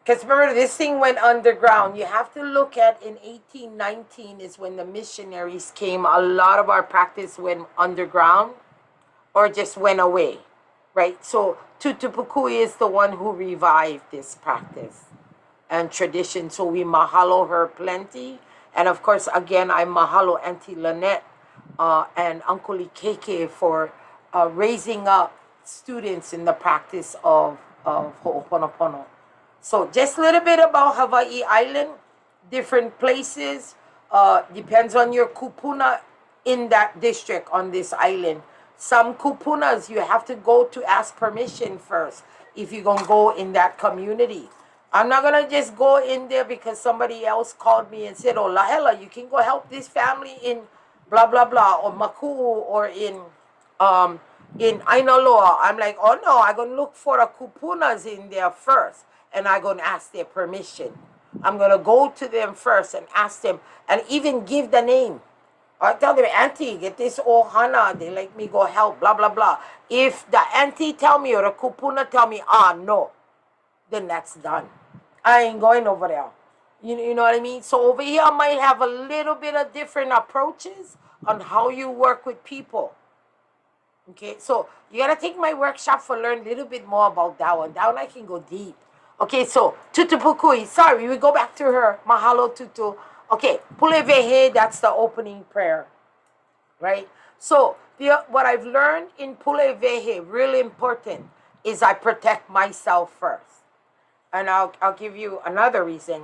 Because remember, this thing went underground. You have to look at, in 1819 is when the missionaries came. A lot of our practice went underground. or just went away, right? So Tutupukui is the one who revived this practice and tradition. So we mahalo her plenty. And of course, again, I mahalo Aunty Lynette and Uncle Ikeke for raising up students in the practice of Ho'oponopono. So just a little bit about Hawaii Island, different places, depends on your kupuna in that district on this island. Some kupunas you have to go to ask permission first if you're going to go in that community. I'm not going to just go in there because somebody else called me and said, oh, Lahela, you can go help this family in blah, blah, blah, or Maku, or in Ainaloa. I'm like, oh, no, I'm going to look for the kupunas in there first, and I'm going to ask their permission. I'm going to go to them first and ask them, and even give the name. I tell them, Auntie, get this ohana. They like me go help, blah, blah, blah. If the auntie tell me or the kupuna tell me, no, then that's done. I ain't going over there. You know what I mean? So over here, I might have a little bit of different approaches on how you work with people. Okay, so you got to take my workshop for learn a little bit more about that one. That one I can go deep. Okay, so Tutupukui, sorry, we go back to her. Mahalo Tutu. Okay, Pulevehe, that's the opening prayer, right? So what I've learned in Pulevehe, really important, is I protect myself first. And I'll give you another reason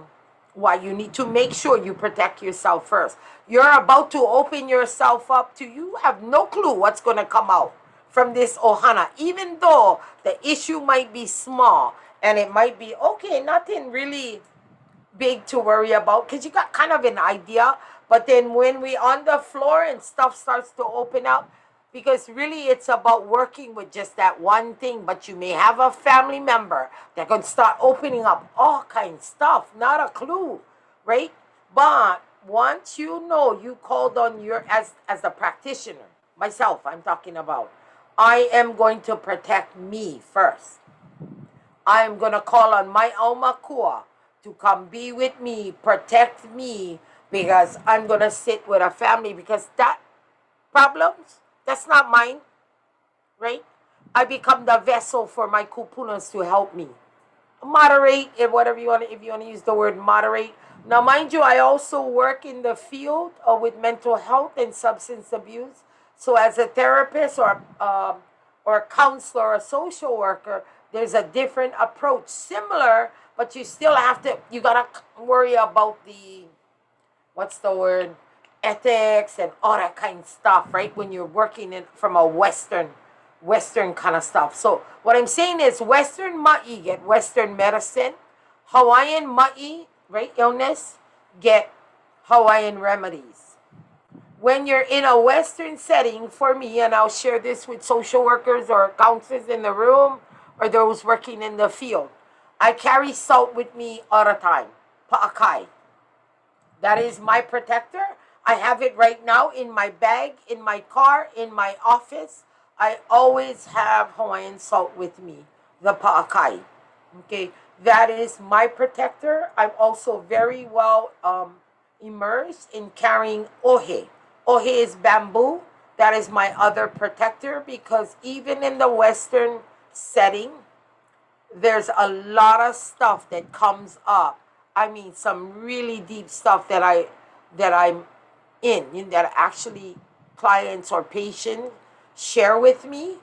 why you need to make sure you protect yourself first. You're about to open yourself up to, you have no clue what's going to come out from this ohana, even though the issue might be small and it might be, okay, nothing really big to worry about because you got kind of an idea. But then when we on the floor and stuff starts to open up, because really it's about working with just that one thing, but you may have a family member that can start opening up all kinds of stuff, not a clue, right? But once you know you called on your, as the practitioner, myself I'm talking about, I am going to protect me first. I am going to call on my aumakua to come be with me, protect me, because I'm going to sit with a family, because that problems, that's not mine, right? I become the vessel for my kupunas to help me. Moderate, whatever you want, if you want to use the word moderate. Now, mind you, I also work in the field with mental health and substance abuse. So as a therapist or a counselor or a social worker, there's a different approach, similar, but you still have to, you got to worry about the, what's the word, ethics and all that kind of stuff, right? When you're working in from a Western kind of stuff. So what I'm saying is Western ma'i get Western medicine. Hawaiian ma'i, right, illness, get Hawaiian remedies. When you're in a Western setting, for me, and I'll share this with social workers or counselors in the room or those working in the field, I carry salt with me all the time, pa'akai. That is my protector. I have it right now in my bag, in my car, in my office. I always have Hawaiian salt with me, the pa'akai. Okay, that is my protector. I'm also very well immersed in carrying ohe. Ohe is bamboo. That is my other protector, because even in the Western setting, there's a lot of stuff that comes up. I mean, some really deep stuff that I'm in that actually clients or patients share with me.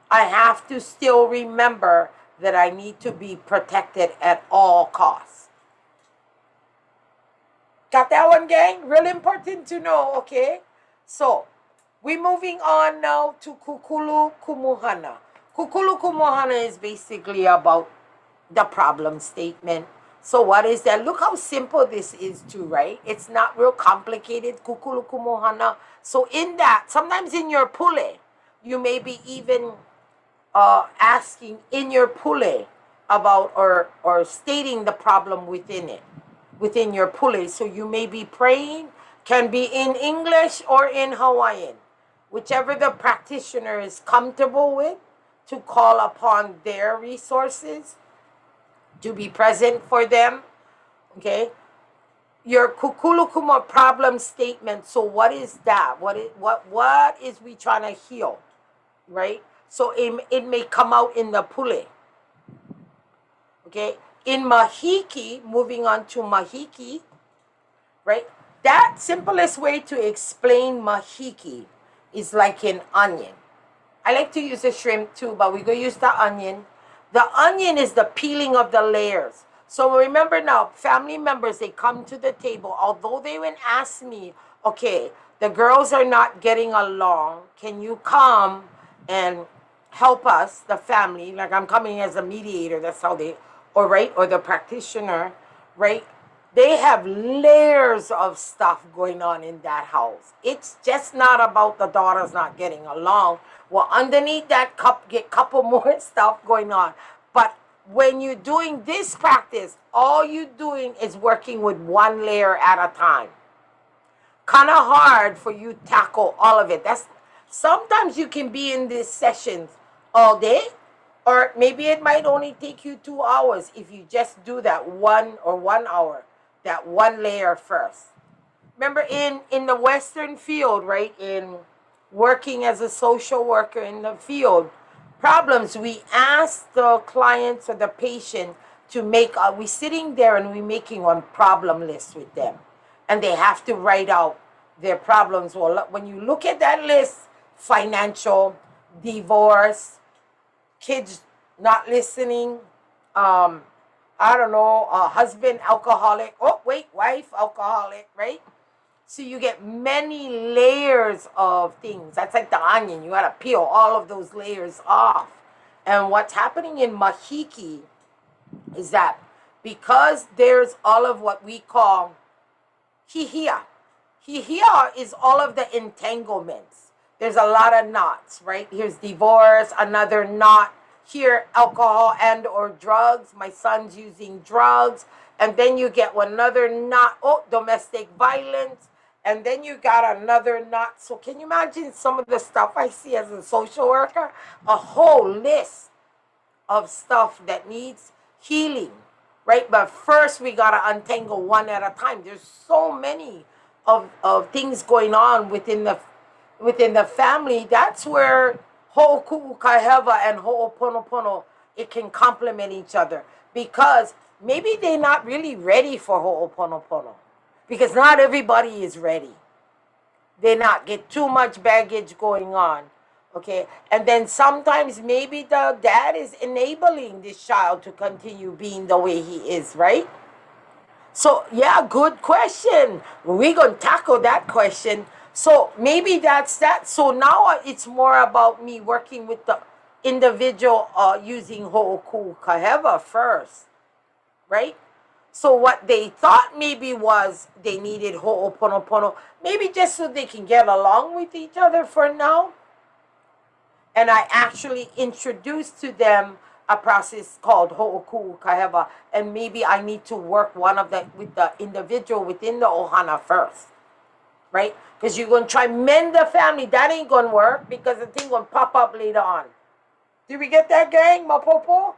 I have to still remember that I need to be protected at all costs. Got that one, gang? Really important to know, okay? So, we're moving on now to Kukulu Kumuhana. Kukulu Kumuhana is basically about the problem statement. So what is that? Look how simple this is too, right? It's not real complicated. Kukulu Kumuhana. So in that, sometimes in your pule, you may be even asking in your pule about or stating the problem within it, within your pule. So you may be praying, can be in English or in Hawaiian, whichever the practitioner is comfortable with, to call upon their resources, to be present for them, okay? Your kukulukuma problem statement. So what is that? What is we trying to heal? right? So it may come out in the pule. Okay, in mahiki, moving on to mahiki, right? That simplest way to explain mahiki is like an onion. I like to use the shrimp too, but we're going to use the onion. The onion is the peeling of the layers. So remember now, family members, they come to the table, although they would ask me, okay, the girls are not getting along. Can you come and help us, the family? Like I'm coming as a mediator, that's how they, or right, or the practitioner, right? They have layers of stuff going on in that house. It's just not about the daughters not getting along. Well, underneath that get couple more stuff going on. But when you're doing this practice, all you're doing is working with one layer at a time. Kind of hard for you to tackle all of it. That's sometimes you can be in these sessions all day, or maybe it might only take you 2 hours if you just do that 1 hour, that one layer first. Remember in the Western field, right? In working as a social worker in the field, problems, we ask the clients or the patient to make, we sitting there and we making one problem list with them. And they have to write out their problems. Well, when you look at that list, financial, divorce, kids not listening, I don't know, husband alcoholic, oh wait, wife alcoholic, right? So you get many layers of things. That's like the onion. You gotta peel all of those layers off. And what's happening in mahiki is that because there's all of what we call hihia. Hihia is all of the entanglements. There's a lot of knots, right? Here's divorce, another knot. Here, alcohol and or drugs. My son's using drugs. And then you get another knot. Oh, domestic violence. And then you got another knot. So can you imagine some of the stuff I see as a social worker? A whole list of stuff that needs healing, right? But first we got to untangle one at a time. There's so many of things going on within the family. That's where Hoʻokuʻu Ka Hewa and Ho'oponopono, it can complement each other. Because maybe they're not really ready for Ho'oponopono. Because not everybody is ready. They not get too much baggage going on. Okay, and then sometimes maybe the dad is enabling this child to continue being the way he is, right? So yeah, good question. We're gonna tackle that question. So maybe that's that. So now it's more about me working with the individual using Hoʻokuʻu Ka Hewa first, right? So what they thought maybe was they needed Ho'oponopono, maybe just so they can get along with each other for now. And I actually introduced to them a process called Hoʻokuʻu Ka Hewa, and maybe I need to work one of them with the individual within the ohana first, right? Because you're going to try mend the family. That ain't going to work because the thing going to pop up later on. Did we get that, gang? Mapopo?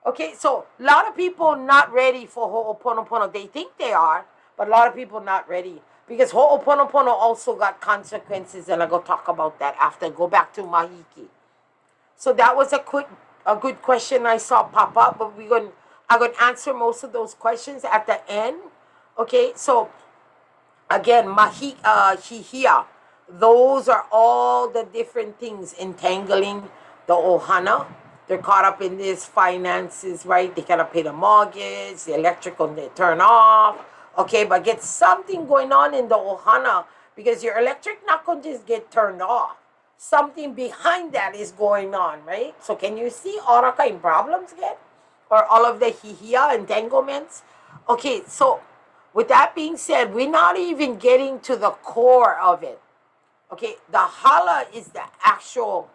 Okay, so a lot of people not ready for Ho'oponopono. They think they are, but a lot of people not ready. Because Ho'oponopono also got consequences, and I'm going to talk about that after. Go back to Mahiki. So that was a good question I saw pop up, but I'm going to answer most of those questions at the end. Okay, so again, hihia. Those are all the different things entangling the ohana. They're caught up in these finances, right? They gotta pay the mortgage, the electrical they turn off. Okay, but get something going on in the ohana because your electric not gonna just get turned off. Something behind that is going on, right? So can you see all the kind of problems get? Or all of the hihia entanglements? Okay, so with that being said, we're not even getting to the core of it. Okay, the hala is the actual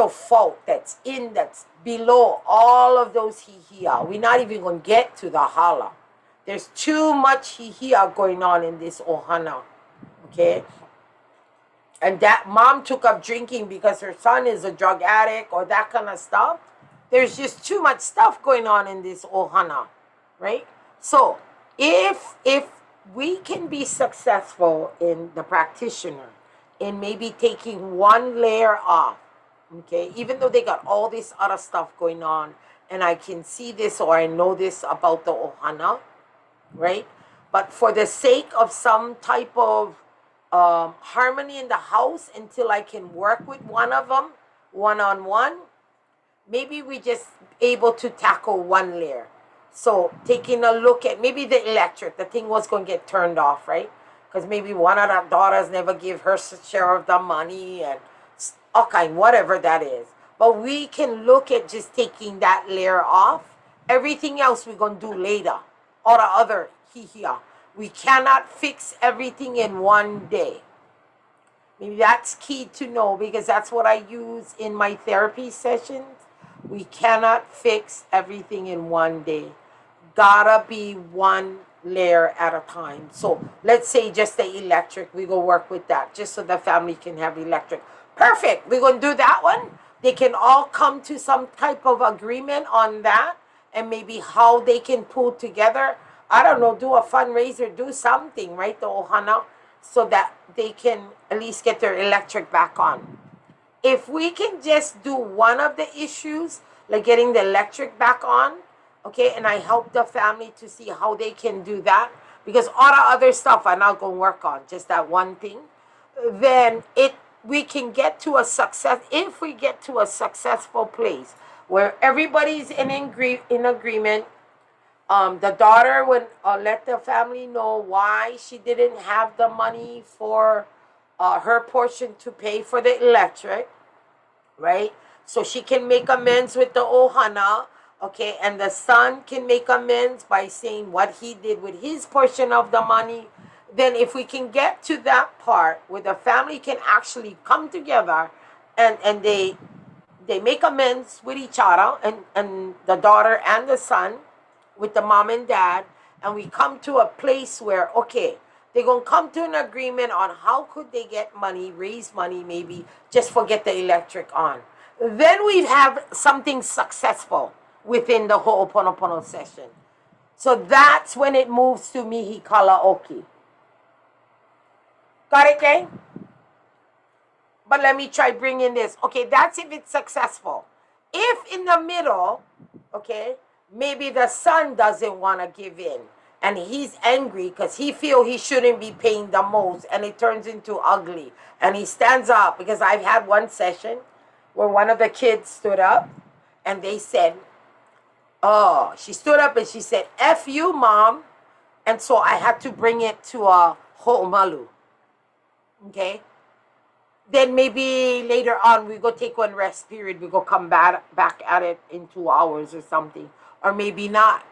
fault that's below all of those hihia. We're not even going to get to the hala. There's too much hihia going on in this ohana. Okay? And that mom took up drinking because her son is a drug addict or that kind of stuff. There's just too much stuff going on in this ohana. Right? So, if we can be successful in the practitioner in maybe taking one layer off, okay? Even though they got all this other stuff going on, and I can see this or I know this about the ohana, right? But for the sake of some type of harmony in the house, until I can work with one of them one-on-one, maybe we just able to tackle one layer. So taking a look at maybe the electric, the thing was going to get turned off, right? Because maybe one of the daughters never give her share of the money and okay, whatever that is. But we can look at just taking that layer off. Everything else we're going to do later. Or the other, we cannot fix everything in one day. Maybe that's key to know, because that's what I use in my therapy sessions. We cannot fix everything in one day. Gotta be one layer at a time. So let's say just the electric, we go work with that just so the family can have electric. Perfect. We're going to do that one. They can all come to some type of agreement on that, and maybe how they can pull together. I don't know, do a fundraiser, do something, right? The ohana, so that they can at least get their electric back on. If we can just do one of the issues, like getting the electric back on, okay, and I help the family to see how they can do that, because all the other stuff I'm not going to work on, just that one thing, then we can get to a success. If we get to a successful place where everybody's in agreement, the daughter would let the family know why she didn't have the money for her portion to pay for the electric, right? So she can make amends with the ohana, okay? And the son can make amends by saying what he did with his portion of the money. Then if we can get to that part where the family can actually come together and they make amends with each other, and the daughter and the son with the mom and dad, and we come to a place where, okay, they're going to come to an agreement on how could they get money, raise money, maybe just forget the electric on. Then we have something successful within the Ho'oponopono session. So that's when it moves to mihi kalaoki. Got it, gang? But let me try bringing this. Okay, that's if it's successful. If in the middle, okay, maybe the son doesn't want to give in, and he's angry because he feels he shouldn't be paying the most, and it turns into ugly, and he stands up. Because I've had one session where one of the kids stood up and they said, oh, she stood up and she said, F you, mom. And so I had to bring it to a ho'omalu. Okay? Then maybe later on we go take one rest period, we go come back at it in 2 hours or something. Or maybe not.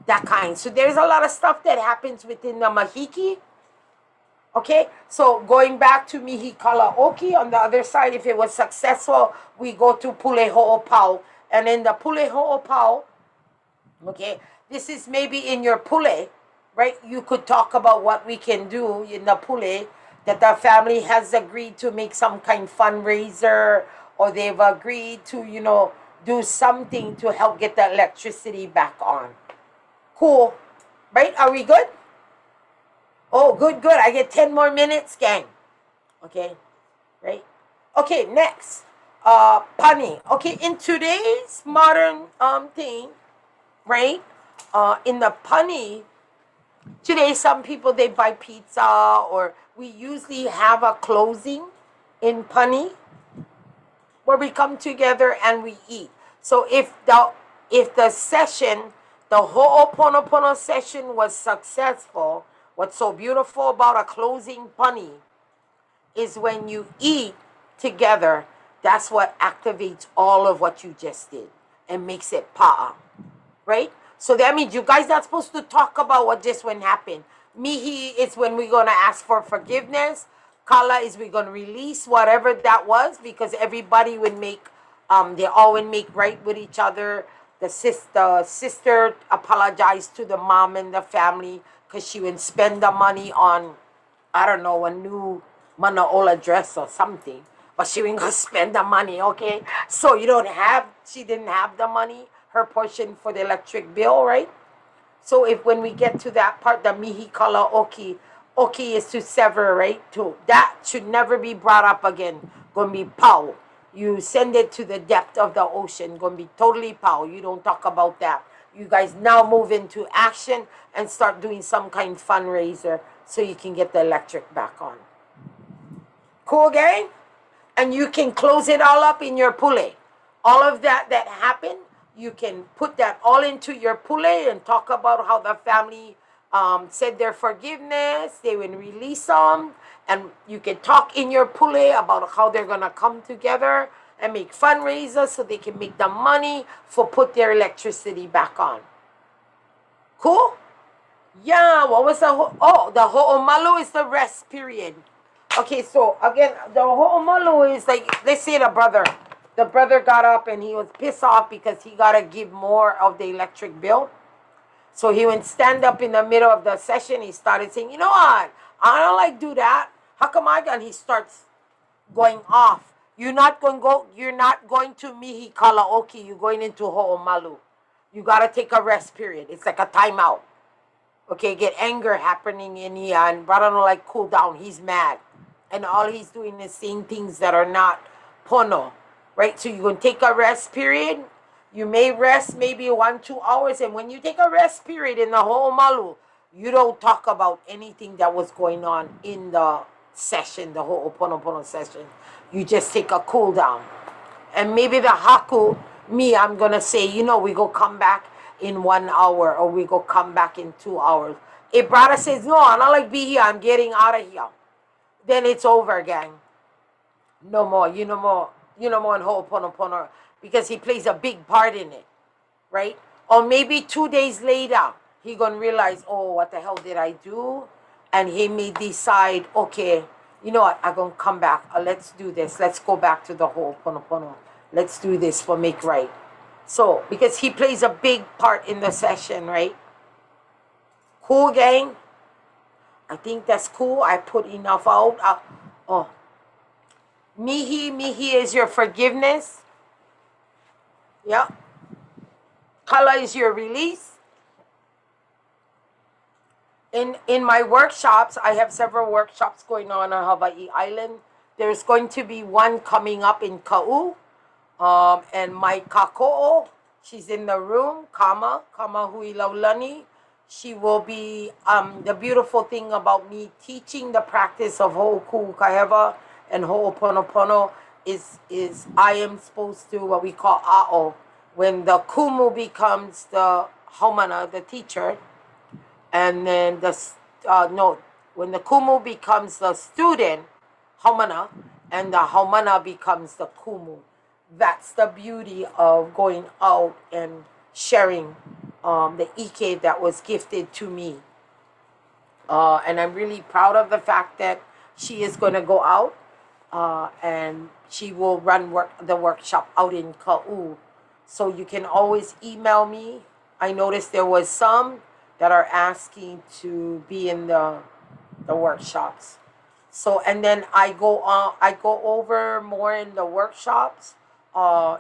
That kind. So there's a lot of stuff that happens within the mahiki. Okay, so going back to mihi kalaoki, on the other side, if it was successful, we go to pule ho'opau. And in the pule ho'opau, okay, this is maybe in your pule, right? You could talk about what we can do in the pule, that the family has agreed to make some kind of fundraiser, or they've agreed to, do something to help get the electricity back on. Cool. Right? Are we good? Oh, good. I get 10 more minutes, gang. Okay. Right? Okay, next. Pani. Okay, in today's modern thing, right? In the pani, today some people, they buy pizza, or we usually have a closing in pani where we come together and we eat. So if the session, the Ho'oponopono session was successful, what's so beautiful about a closing pani is when you eat together, that's what activates all of what you just did and makes it pa'a, right? So that means you guys not supposed to talk about what just went happen. Mihi is when we're going to ask for forgiveness. Kala is we're going to release whatever that was, because everybody would make, they all would make right with each other. The sister apologized to the mom and the family because she would spend the money on, I don't know, a new manaola dress or something. But she wasn't going to spend the money, okay? So she didn't have the money, her portion for the electric bill, right? So when we get to that part, the mihi kalaoki, okay, is to sever, right? To that should never be brought up again. Gonna be pow. You send it to the depth of the ocean. Gonna be totally pow. You don't talk about that. You guys now move into action and start doing some kind of fundraiser so you can get the electric back on. Cool, gang? And you can close it all up in your pule. All of that happened, you can put that all into your pule and talk about how the family said their forgiveness. They will release them, and you can talk in your pule about how they're gonna come together and make fundraisers so they can make the money for put their electricity back on. Cool? Yeah. What was the the ho'omalu is the rest period. Okay, so again, the ho'omalu is like, let's say the brother got up and he was pissed off because he got to give more of the electric bill. So he went stand up in the middle of the session. He started saying, you know what? I don't like do that. How come I got? And he starts going off. You're not going to mihi kalaoki. You're going into ho'omalu. You got to take a rest period. It's like a timeout. Okay, get anger happening in here, and brother don't like cool down. He's mad. And all he's doing is saying things that are not pono, right? So you're going to take a rest period. You may rest maybe 1-2 hours. And when you take a rest period in the ho'omalu, you don't talk about anything that was going on in the session, the ho'oponopono session. You just take a cool down. And maybe the haku, I'm going to say, we go come back in 1 hour, or we go come back in 2 hours. If brother says, no, I don't like be here, I'm getting out of here, then it's over, gang. No more, no more in Ho'oponopono, because he plays a big part in it, right? Or maybe 2 days later, he gonna realize, oh, what the hell did I do? And he may decide, okay, you know what, I'm gonna come back. Let's do this. Let's go back to the Ho'oponopono. Let's do this for make right. So, because he plays a big part in the session, right? Cool, gang? I think that's cool. I put enough out. Mihi is your forgiveness. Yeah. Kala is your release. In my workshops, I have several workshops going on Hawaii Island. There's going to be one coming up in Ka'u. And my kako'o, she's in the room, Kama Hui Laulani. She will be, the beautiful thing about me teaching the practice of Hoʻokuʻu Ka Hewa and Ho'oponopono is I am supposed to, what we call a'o, when the kumu becomes the haumana, the teacher, and then when the kumu becomes the student, haumana, and the haumana becomes the kumu. That's the beauty of going out and sharing the ike that was gifted to me. And I'm really proud of the fact that she is going to go out and she will run the workshop out in Ka'u. So you can always email me. I noticed there was some that are asking to be in the workshops. So, and then I go over more in the workshops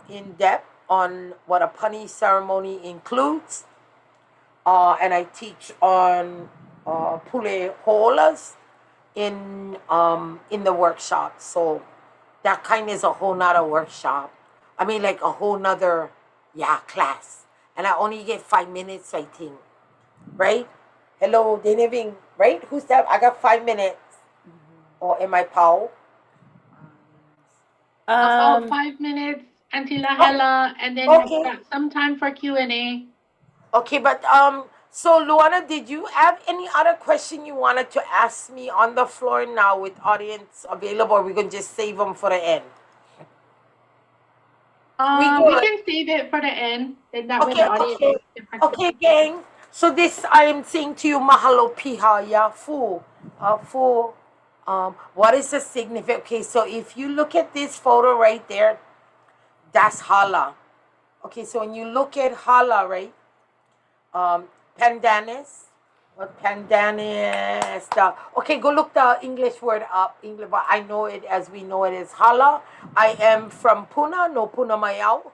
in depth on what a pani ceremony includes, and I teach on pule ho'olas in the workshop. So that kind is a whole nother workshop. I mean, like a whole nother class, and I only get 5 minutes, I think, right? Hello, Deneving, right? Who's that? I got 5 minutes. Or am I Paul? About 5 minutes, Aunty Lahela, and then we've got some time for Q&A. Okay, but so Luana, did you have any other question you wanted to ask me on the floor now with audience available, or we can just save them for the end? We can save it for the end, and that way the audience can Okay, gang. So this I am saying to you, mahalo piha ya fu, what is the significance? Okay, so if you look at this photo right there, that's hala. Okay, so when you look at hala, right, pandanus, what pandanus, okay, go look the English word up, English, but I know it as we know it as hala. I am from Puna, no Puna Mayau.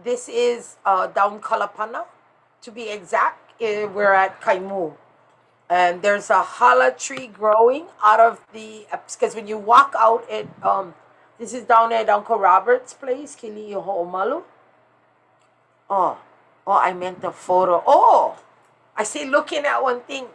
This is down Kalapana, to be exact. We're at Kaimu. And there's a hala tree growing out of the, because when you walk out it, this is down at Uncle Robert's place, Kili Ho'omalu. Oh, oh, I meant the photo. Oh, I see looking at one thing.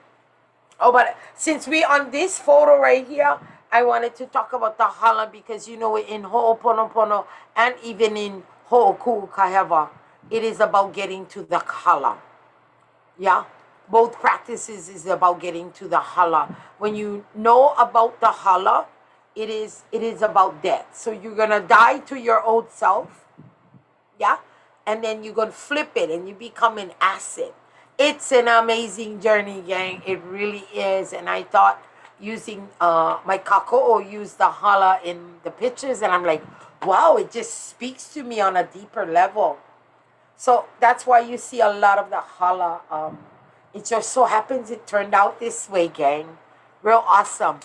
Oh, but since we on this photo right here, I wanted to talk about the hala because you know in Ho'oponopono and even in Hoʻokuʻu Ka Hewa, it is about getting to the hala. Yeah, both practices is about getting to the hala. When you know about the hala, it is about death. So you're gonna die to your old self, yeah, and then you're gonna flip it and you become an acid. It's an amazing journey, gang. It really is. And I thought using my kako'o used the hala in the pictures, and I'm like, wow, it just speaks to me on a deeper level. So that's why you see a lot of the hala. It just so happens it turned out this way, gang. Real awesome.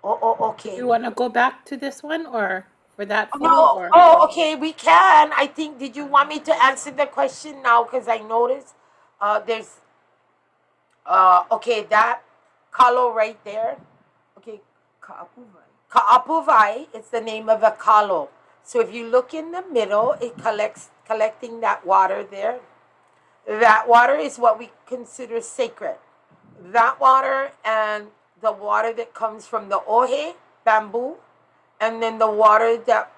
Oh, okay. You want to go back to this one or for that photo? No. Or Oh, okay. We can. I think. Did you want me to answer the question now? Because I noticed there's okay, that kalo right there. Okay, Ka'apuvai. It's the name of a kalo. So if you look in the middle, it collecting that water there. That water is what we consider sacred. That water and the water that comes from the ohe, bamboo, and then the water that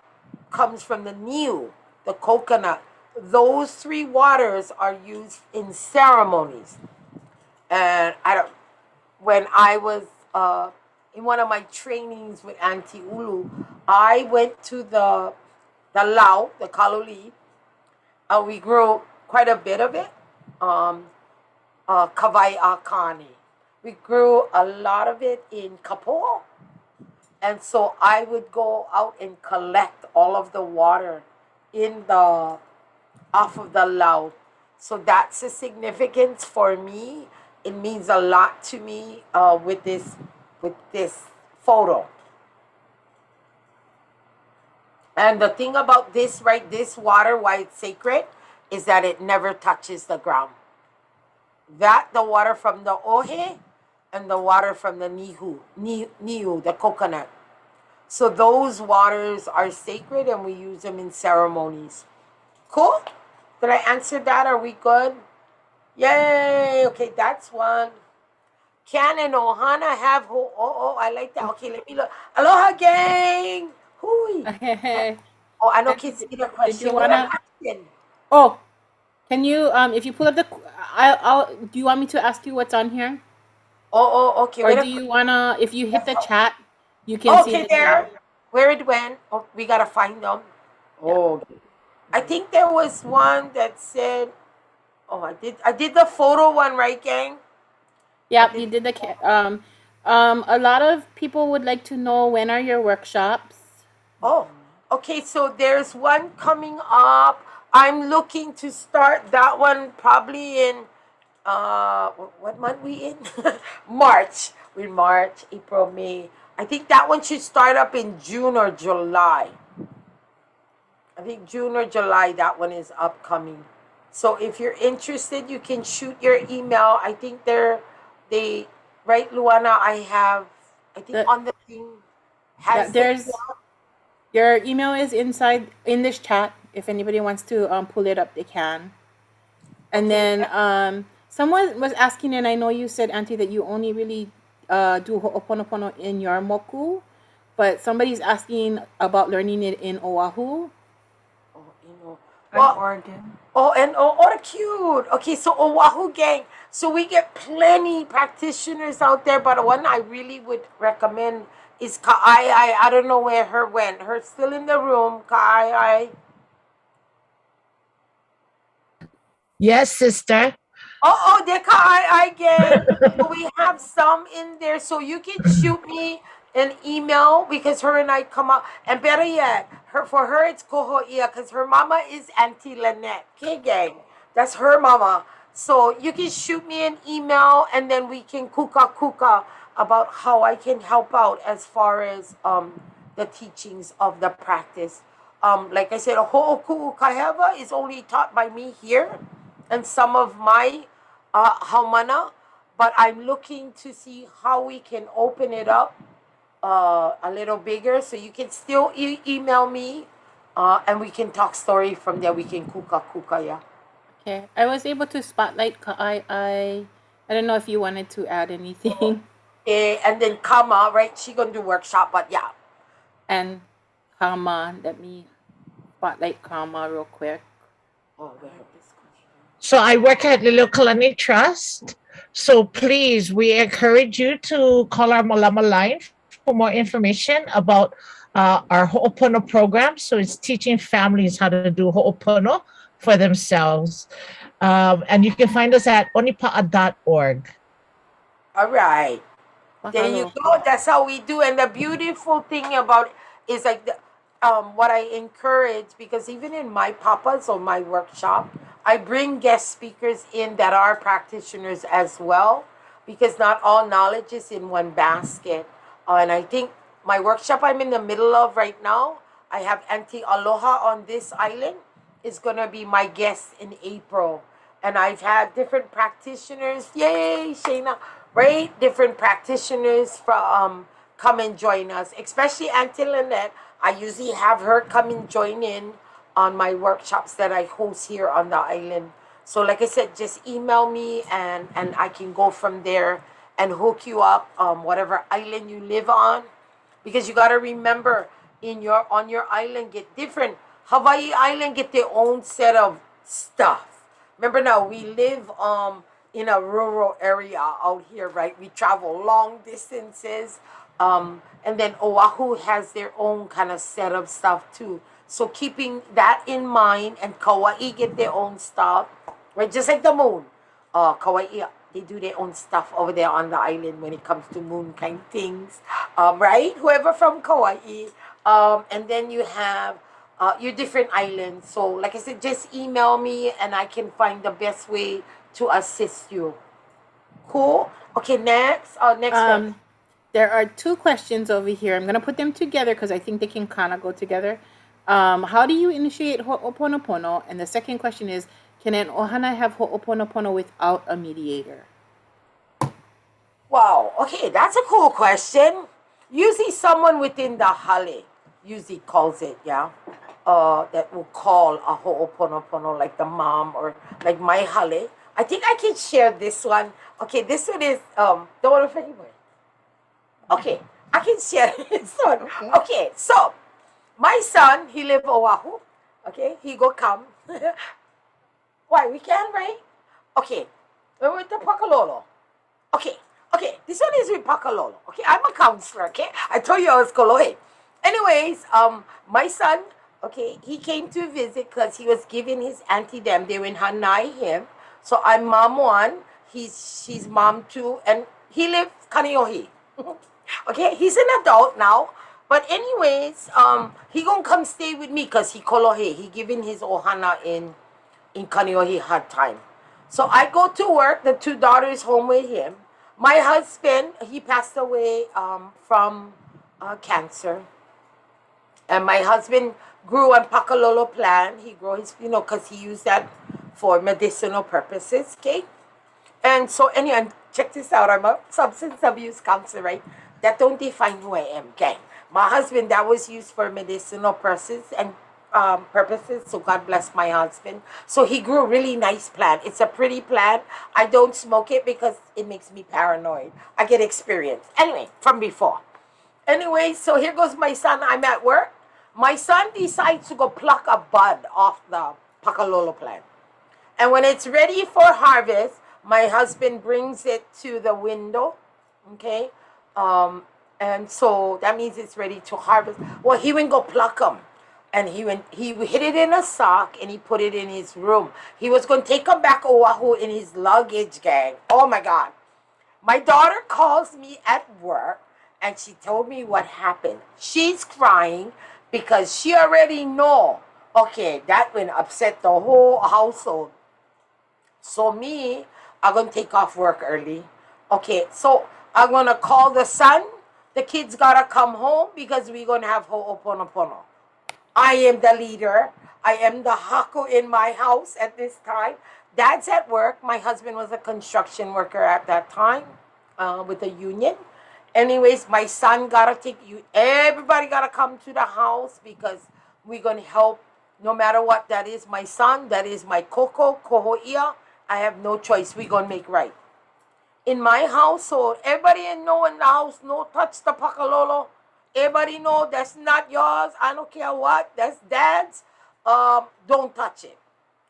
comes from the niu, the coconut. Those three waters are used in ceremonies. And when I was in one of my trainings with Aunty Ulu, I went to the lau, the kaluli. We grew quite a bit of it. Kawai akani. We grew a lot of it in Kapoa. And so I would go out and collect all of the water in the off of the lau. So that's the significance for me. It means a lot to me with this photo. And the thing about this, right, this water, why it's sacred, is that it never touches the ground. That the water from the ohe and the water from the niu, the coconut. So those waters are sacred and we use them in ceremonies. Cool? Did I answer that? Are we good? Yay! Okay, that's one. Can an ohana have oh, I like that. Okay, let me look. Aloha, gang! Hui! Oh, I know kids see the question. did you wanna? Question. Oh, can you if you pull up the I'll do you want me to ask you what's on here? Oh, okay. Or do you wanna if you hit the chat, you can see Okay, the there. chat. Where it went? Oh, we gotta find them. Yeah. Oh, I think there was one that said, "Oh, I did the photo one, right, gang?" Yeah, you did the a lot of people would like to know when are your workshops? Oh, okay. So there's one coming up. I'm looking to start that one probably in what month we in? March. We're in March, April, May. I think that one should start up in June or July. I think June or July that one is upcoming. So if you're interested, you can shoot your email. I think they right, Luana. I think on the thing has There's your email is inside in this chat. If anybody wants to pull it up, they can. And then someone was asking, and I know you said, Auntie, that you only really do Ho'oponopono in your moku, but somebody's asking about learning it in Oahu. Well, Oregon. Oh, and oh, cute. Okay, so Oahu gang. So we get plenty practitioners out there, but one I really would recommend is Ka'ai. I don't know where her went. Her still in the room. Ka'ai. Yes, sister. Oh, the Ka'ai gang. So we have some in there, so you can shoot me an email because her and I come out. And better yet, for her it's Koho'ia because her mama is Aunty Lynette. Okay, gang. That's her mama. So you can shoot me an email and then we can kuka about how I can help out as far as the teachings of the practice. Like I said, Hoʻokuʻu Ka Hewa is only taught by me here and some of my haumana, but I'm looking to see how we can open it up a little bigger, so you can still email me, and we can talk story from there. We can kuka, yeah. Okay. I was able to spotlight I don't know if you wanted to add anything. And then Kama, right? She gonna do workshop, but yeah. And Karma, let me spotlight Karma real quick. Oh, we have this question. So I work at the Kalani Trust. So please, we encourage you to call our Malama line for more information about our Ho'opono program. So it's teaching families how to do Ho'opono for themselves. And you can find us at onipa'a.org. All right. There you Mahalo. go. That's how we do. And the beautiful thing about it is like what I encourage, because even in my papas or my workshop, I bring guest speakers in that are practitioners as well, because not all knowledge is in one basket. And I think my workshop I'm in the middle of right now, I have Aunty Aloha on this island is gonna be my guest in April. And I've had different practitioners, yay, Shayna, right? Different practitioners from come and join us, especially Auntie Lynette. I usually have her come and join in on my workshops that I host here on the island. So like I said, just email me and I can go from there and hook you up whatever island you live on, because you got to remember on your island get different. Hawaii Island get their own set of stuff. Remember now, we live in a rural area out here, right? We travel long distances. And then Oahu has their own kind of set of stuff too. So keeping that in mind, and Kauai get their own stuff, right? Just like the moon. Kauai, they do their own stuff over there on the island when it comes to moon kind things, right? Whoever from Kauai. And then you have your different islands. So like I said, just email me and I can find the best way to assist you. Cool. Okay, next. Next. There are two questions over here. I'm gonna put them together because I think they can kind of go together. How do you initiate Ho'oponopono? And the second question is, can an ohana have Ho'oponopono without a mediator? Wow. Okay, that's a cool question. Usually, someone within the hale usually calls it. Yeah. That will call a Ho'oponopono, like the mom or like my hale. I think I can share this one. Okay, this one is the one of anyway. Okay, I can share this one. Okay, so my son, he live Oahu. Okay, he go come. Why, we can, right? Okay, we're with the Pakalolo. Okay, this one is with Pakalolo. Okay, I'm a counselor, okay? I told you I was Kolohe. Anyways, my son, okay, he came to visit because he was giving his auntie them. They were in Hanai him. So I'm mom one, she's mom two, and he lives Kaneohe. Okay, he's an adult now. But anyways, he gonna come stay with me because he kolohe. He giving his ohana in Kaneohe hard time. So I go to work, the two daughters home with him. My husband, he passed away from cancer. And my husband grew on Pakalolo plant. He grew his, because he used that for medicinal purposes, okay? And so anyway, check this out. I'm a substance abuse counselor, right? That don't define who I am, okay? My husband, that was used for medicinal purposes and purposes. So God bless my husband. So he grew a really nice plant. It's a pretty plant. I don't smoke it because it makes me paranoid. I get experience. Anyway, from before. Anyway, so here goes my son. I'm at work. My son decides to go pluck a bud off the Pakalolo plant. And when it's ready for harvest, my husband brings it to the window, okay? And so that means it's ready to harvest. Well, he went go pluck them. And he hid it in a sock and he put it in his room. He was going to take them back Oahu in his luggage, gang. Oh, my God. My daughter calls me at work and she told me what happened. She's crying because she already know, okay, that will upset the whole household. So me, I'm going to take off work early. Okay, so I'm going to call the son. The kids got to come home because we're going to have Ho'oponopono. I am the leader. I am the haku in my house at this time. Dad's at work. My husband was a construction worker at that time with a union. Anyways, my son gotta take you. Everybody gotta come to the house because we're gonna help. No matter what that is, my son, that is my koko kohoia. I have no choice. We're gonna make right. In my household, everybody know in the house, no touch the pakalolo. Everybody know that's not yours. I don't care what. That's dad's. Don't touch it.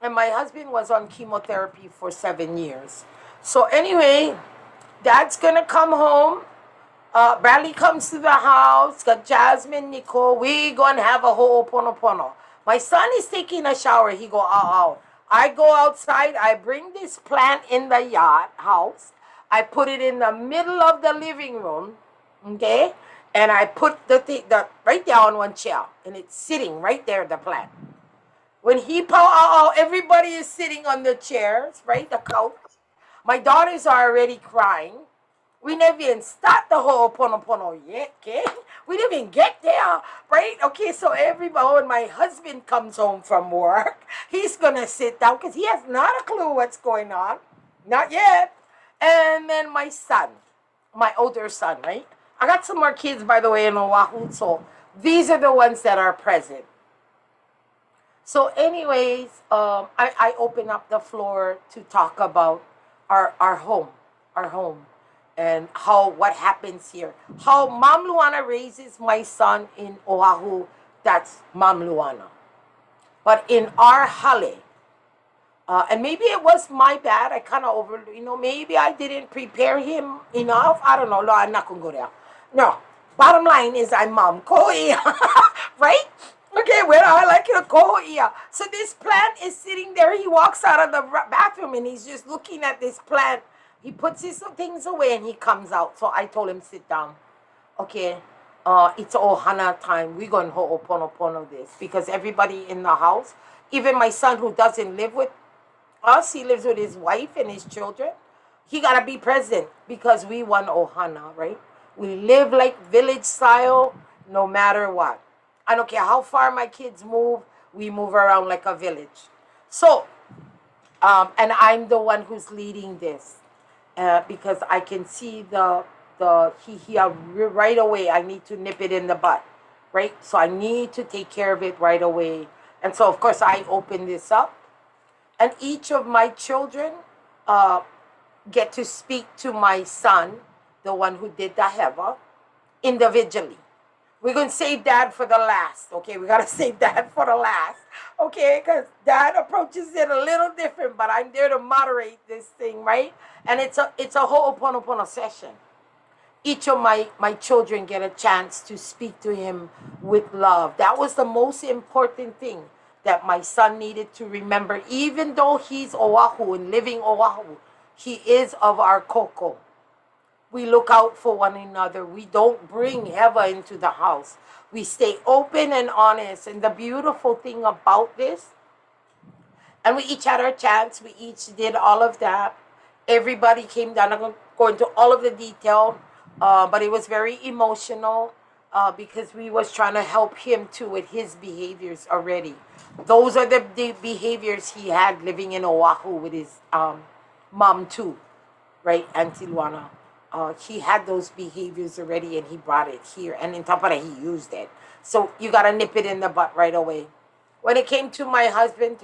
And my husband was on chemotherapy for 7 years. So anyway, dad's gonna come home. Bradley comes to the house. Got Jasmine, Nicole. We gonna have a ho'oponopono. My son is taking a shower. He go out. I go outside. I bring this plant in the yard house. I put it in the middle of the living room. Okay, and I put the right there on one chair, and it's sitting right there. The plant. When he out, everybody is sitting on the chairs, right? The couch. My daughters are already crying. We never even start the Ho'oponopono yet, okay? We didn't even get there, right? Okay, so everybody, when my husband comes home from work, he's gonna sit down because he has not a clue what's going on. Not yet. And then my son, my older son, right? I got some more kids, by the way, in Oahu, so these are the ones that are present. So anyways, I open up the floor to talk about our home, and what happens here. How Mom Luana raises my son in Oahu, that's Mom Luana. But in our hale, and maybe it was my bad, I kind of maybe I didn't prepare him enough. I don't know. No, I'm not going to go there. No, bottom line is I'm Mom Koia, right? Okay, well, I like it a koia. So this plant is sitting there. He walks out of the bathroom and he's just looking at this plant. He puts his things away and he comes out. So I told him, sit down. Okay, it's ohana time. We're going to ho'oponopono this because everybody in the house, even my son who doesn't live with us, he lives with his wife and his children. He got to be present because we want ohana, right? We live like village style no matter what. I don't care how far my kids move, we move around like a village. So, and I'm the one who's leading this because I can see right away. I need to nip it in the butt, right? So I need to take care of it right away. And so, of course, I open this up. And each of my children get to speak to my son, the one who did the Hewa, individually. We're going to save Dad for the last, okay? We got to save Dad for the last, okay? Because Dad approaches it a little different, but I'm there to moderate this thing, right? And it's a Ho'oponopono session. Each of my children get a chance to speak to him with love. That was the most important thing that my son needed to remember. Even though he's Oahu and living Oahu, he is of our koko. We look out for one another. We don't bring Hewa into the house. We stay open and honest. And the beautiful thing about this, and we each had our chance. We each did all of that. Everybody came down. I'm going to go into all of the detail, but it was very emotional because we was trying to help him too with his behaviors already. Those are the behaviors he had living in Oahu with his mom too, right, Aunty Luana. He had those behaviors already and he brought it here. And in top of that, he used it. So you got to nip it in the butt right away. When it came to my husband's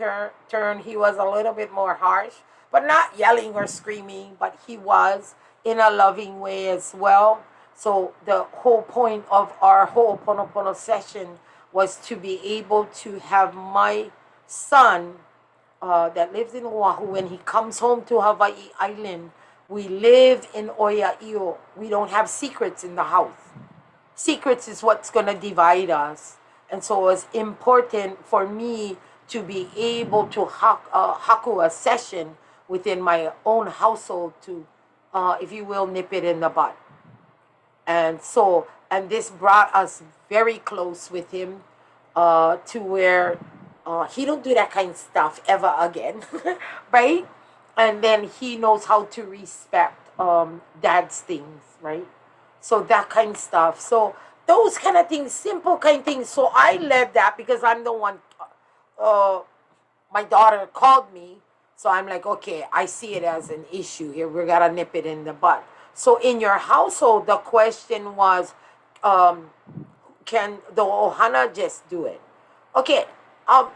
turn, he was a little bit more harsh, but not yelling or screaming, but he was in a loving way as well. So the whole point of our Ho'oponopono session was to be able to have my son that lives in Oahu, when he comes home to Hawaii Island, we live in Oia'io. We don't have secrets in the house. Secrets is what's going to divide us. And so it was important for me to be able to haku a session within my own household to, if you will, nip it in the bud. And so, and this brought us very close with him to where he don't do that kind of stuff ever again, right? And then he knows how to respect dad's things, right? So that kind of stuff. So those kind of things, simple kind of things. So I led that because I'm the one, my daughter called me. So I'm like, okay, I see it as an issue here. We gotta nip it in the bud. So in your household, the question was, um, can the ohana just do it? Okay,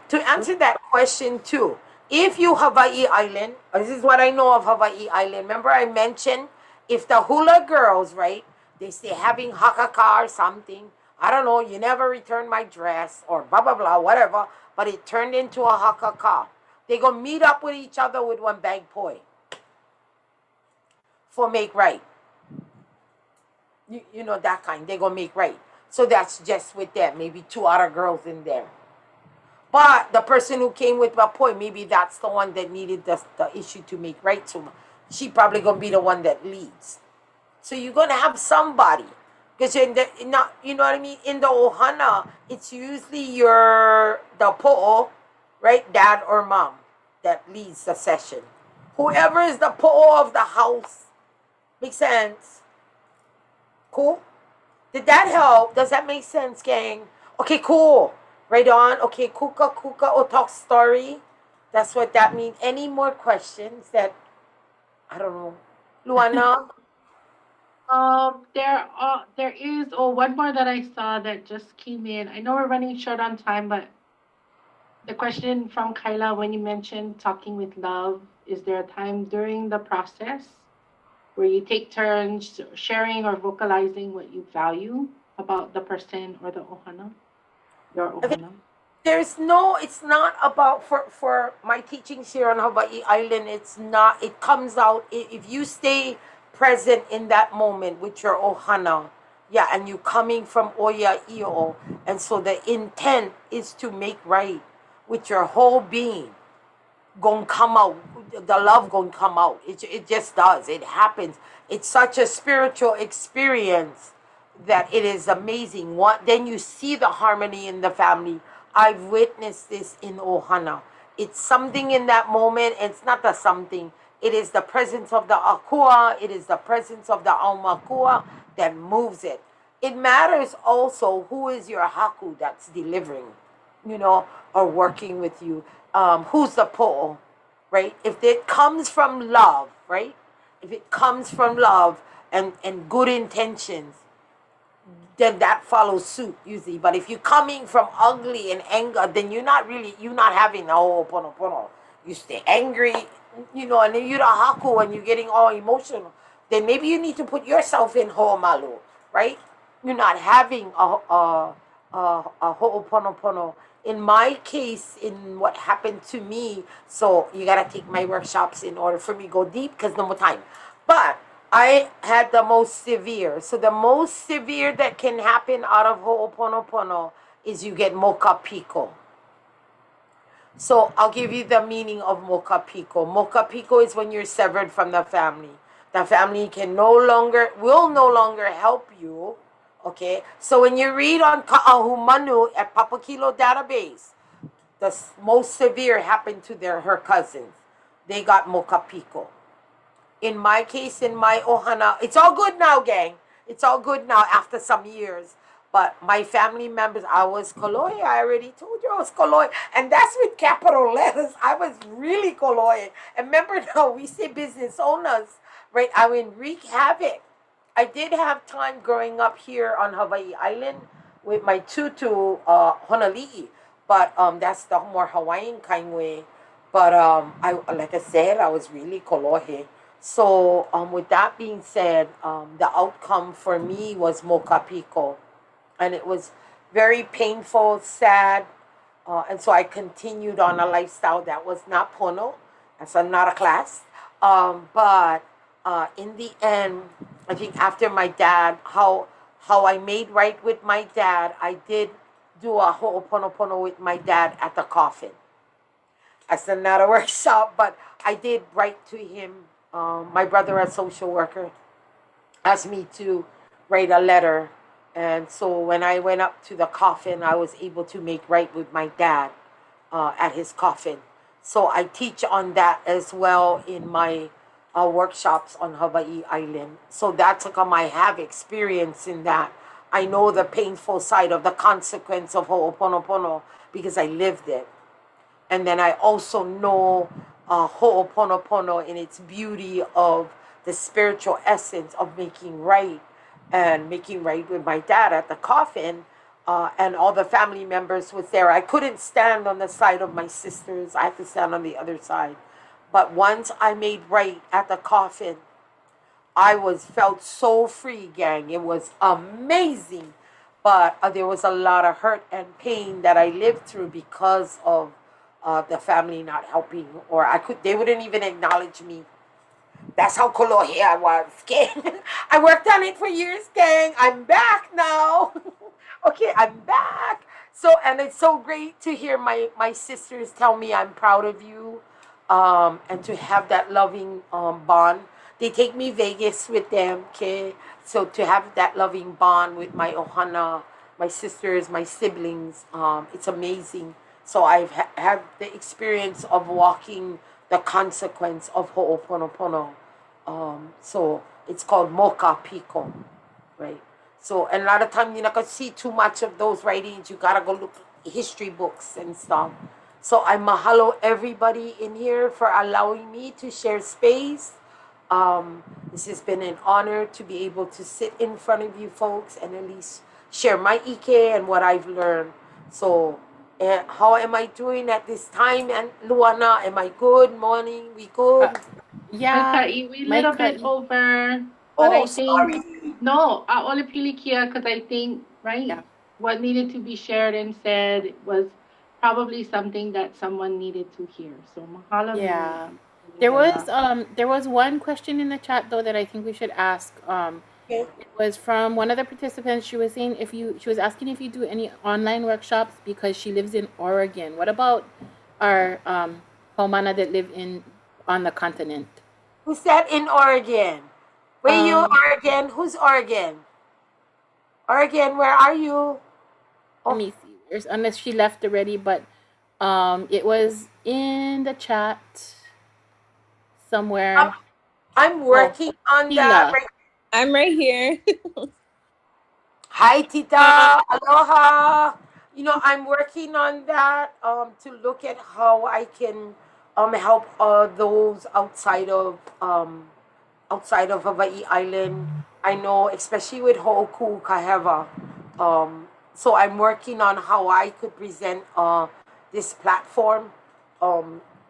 to answer that question too, if you Hawaii Island, this is what I know of Hawaii Island. Remember I mentioned if the hula girls, right, they stay having hakaka or something, I don't know, you never returned my dress or blah, blah, blah, whatever, but it turned into a hakaka. They gonna meet up with each other with one bag poi for make right. You know, that kind. They gonna make right. So that's just with them. Maybe 2 other girls in there. But the person who came with my poi, maybe that's the one that needed the issue to make right. So she probably gonna be the one that leads. So you're gonna have somebody. Because in the, not, you know what I mean? In the ohana, it's usually the po'o, right? Dad or mom that leads the session. Whoever is the po'o of the house. Makes sense? Cool? Did that help? Does that make sense, gang? Okay, cool. Right on. Okay, kuka o talk story. That's what that means. Any more questions that, I don't know. Luana? There is one more that I saw that just came in. I know we're running short on time, but the question from Kyla, when you mentioned talking with love, is there a time during the process where you take turns sharing or vocalizing what you value about the person or the ohana, your ohana? There's no, it's not about, for my teachings here on Hawaii Island, it's not, it comes out, if you stay present in that moment with your ohana, yeah, and you coming from Oya Io, and so the intent is to make right with your whole being, gonna come out, the love gonna come out, it just does, it happens. It's such a spiritual experience that it is amazing. What then you see the harmony in the family. I've witnessed this in ohana. It's something in that moment. It's not the something. It is the presence of the akua. It is the presence of the aumakua that moves it. It matters also who is your haku that's delivering, you know, or working with you. Who's the po'o, right? If it comes from love, right? If it comes from love and good intentions, then that follows suit usually. But if you're coming from ugly and anger, then you're not having the Ho'oponopono. You stay angry, you know, and then you're the haku and you're getting all emotional. Then maybe you need to put yourself in ho'omalu, right? You're not having a Ho'oponopono. In my case, in what happened to me, so you gotta take my workshops in order for me to go deep because no more time. But I had the most severe. So the most severe that can happen out of Ho'oponopono is you get moka piko. So I'll give you the meaning of moka piko. Moka piko is when you're severed from the family. The family will no longer help you. Okay? So when you read on Ka'ahumanu at Papakilo database, the most severe happened to her cousins. They got moka piko. In my case, in my ohana, it's all good now, gang. It's all good now after some years. But my family members, I was koloi. I already told you I was koloi. And that's with capital letters. I was really koloi. And remember now, we say business owners, right? I mean, wreak havoc. I did have time growing up here on Hawaii Island with my tutu, Honolii. But that's the more Hawaiian kind way. But like I said, I was really koloi. So with that being said, the outcome for me was moka piko. And it was very painful, sad. And so I continued on a lifestyle that was not pono. That's not a class. But in the end, I think after my dad, how I made right with my dad, I did do a ho'oponopono with my dad at the coffin. That's not a workshop, but I did write to him. My brother, a social worker, asked me to write a letter. And so when I went up to the coffin, I was able to make right with my dad at his coffin. So I teach on that as well in my workshops on Hawaii Island. So that's like I have experience in that. I know the painful side of the consequence of Ho'oponopono because I lived it. And then I also know Ho'oponopono in its beauty of the spiritual essence of making right and making right with my dad at the coffin. And all the family members was there. I couldn't stand on the side of my sisters. I had to stand on the other side. But once I made right at the coffin, I was felt so free, gang. It was amazing. But there was a lot of hurt and pain that I lived through because of the family not helping, or they wouldn't even acknowledge me. That's how kolohe I was, gang. I worked on it for years, gang. I'm back now. Okay, I'm back. So, and it's so great to hear my sisters tell me I'm proud of you, and to have that loving bond. They take me Vegas with them, okay? So to have that loving bond with my ohana, my sisters, my siblings, it's amazing. So I've had the experience of walking the consequence of Ho'oponopono. So it's called Moka Piko, right? So, and a lot of times you're not going to see too much of those writings. You got to go look at history books and stuff. So I mahalo everybody in here for allowing me to share space. This has been an honor to be able to sit in front of you folks and at least share my ike and what I've learned. So, how am I doing at this time? And Luana, am I good? Morning, we good? Yeah, We my little bit cut. over, but Oh, I think sorry. no, only pilikia because I think right Yeah. what needed to be shared and said was probably something that someone needed to hear. So mahalo nui. Yeah. Lahela. There was one question in the chat though that I think we should ask. Okay. It was from one of the participants. She was saying she was asking if you do any online workshops because she lives in Oregon. What about our Homana that live on the continent? Who's that in Oregon? Where you, Um, Oregon? Who's Oregon? Oregon, where are you? Let Oh, me see. Unless she left already, but it was in the chat I'm, somewhere. I'm Oh, working on that Tila. right. I'm right here. Hi, Tita. Aloha. You know, I'm working on that to look at how I can help those outside of Hawaii Island. I know, especially with Hoʻokuʻu Ka Hewa. So I'm working on how I could present this platform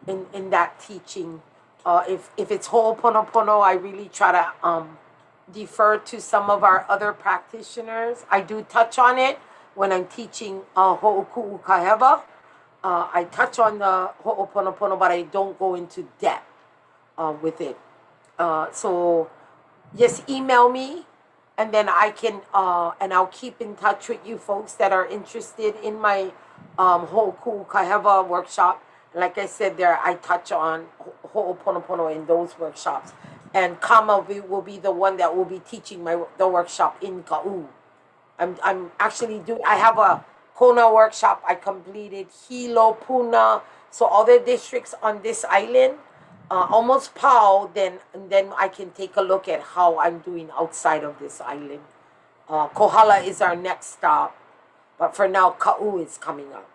in that teaching. If it's Ho'oponopono, I really try to defer to some of our other practitioners. I do touch on it when I'm teaching Hoʻokuʻu Ka Hewa. I touch on the Ho'oponopono, but I don't go into depth with it. So just email me, and then I can and I'll keep in touch with you folks that are interested in my Ho'oku'u Ka Hewa workshop. Like I said, there I touch on Ho'oponopono in those workshops, and Kama will be the one that will be teaching the workshop in Ka'u. I'm actually doing. I have a Kona workshop I completed, Hilo, Puna, so all the districts on this island, almost Pau. Then I can take a look at how I'm doing outside of this island. Kohala is our next stop, but for now, Ka'u is coming up.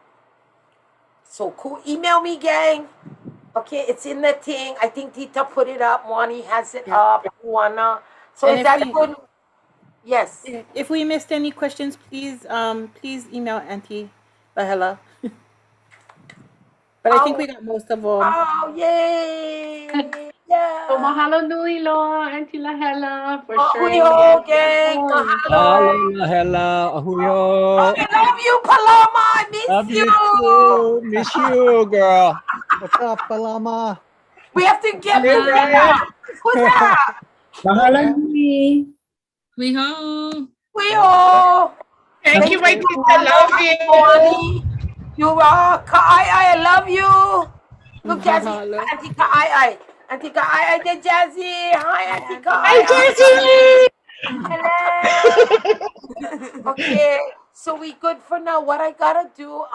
So cool. Email me, gang. Okay, it's in the thing. I think Tita put it up. Moani has it Yeah. up. Luana. So And is that good? Yes. if we missed any questions, please email Aunty Lahela. But I think we got most of them. Oh, yay! Yeah. So mahalo nui loa, Aunty Lahela, for sharing Ahuyo, it. gang. Mahalo. Lahela, ahuyo. Oh, I love you, Paloma. I miss Love you. you too. Miss you, girl. What's up, Palama? We have to get Hey, Ryan. Who's that? Mahalo nui. Kuiho. Kuyo. Thank you, my you. kids. I love you. Moani. You are I love you. Look, Jazzy. Mahalo. Auntie Kai. Auntie Kai, the Jazzy. Hi, Auntie Hi, Kai. Jessie. Hello. Okay, so we good for now. What I gotta do,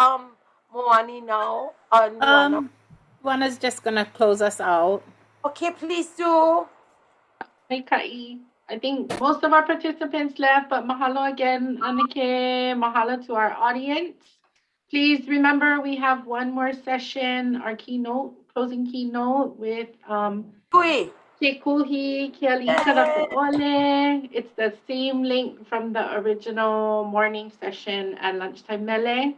Moani now. Luana's just gonna close us out. Okay, please do. Hey, Kai. I think most of our participants left, but mahalo again, Anike. Mahalo to our audience. Please remember we have one more session, our keynote closing keynote with Hui. Ke Kuhi, Ke Alika Raku'ole. It's the same link from the original morning session and lunchtime mele.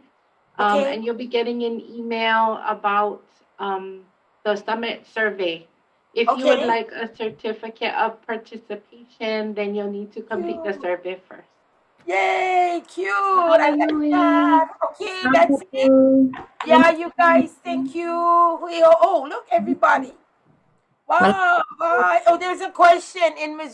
Okay. And you'll be getting an email about the summit survey. If you would Okay. like a certificate of participation, then you'll need to complete the Cute. survey first. Yay, cute. I like that. Okay, that's it. Yeah, you guys, thank you. Oh, look, everybody. Wow. Bye. Oh, there's a question in Missouri.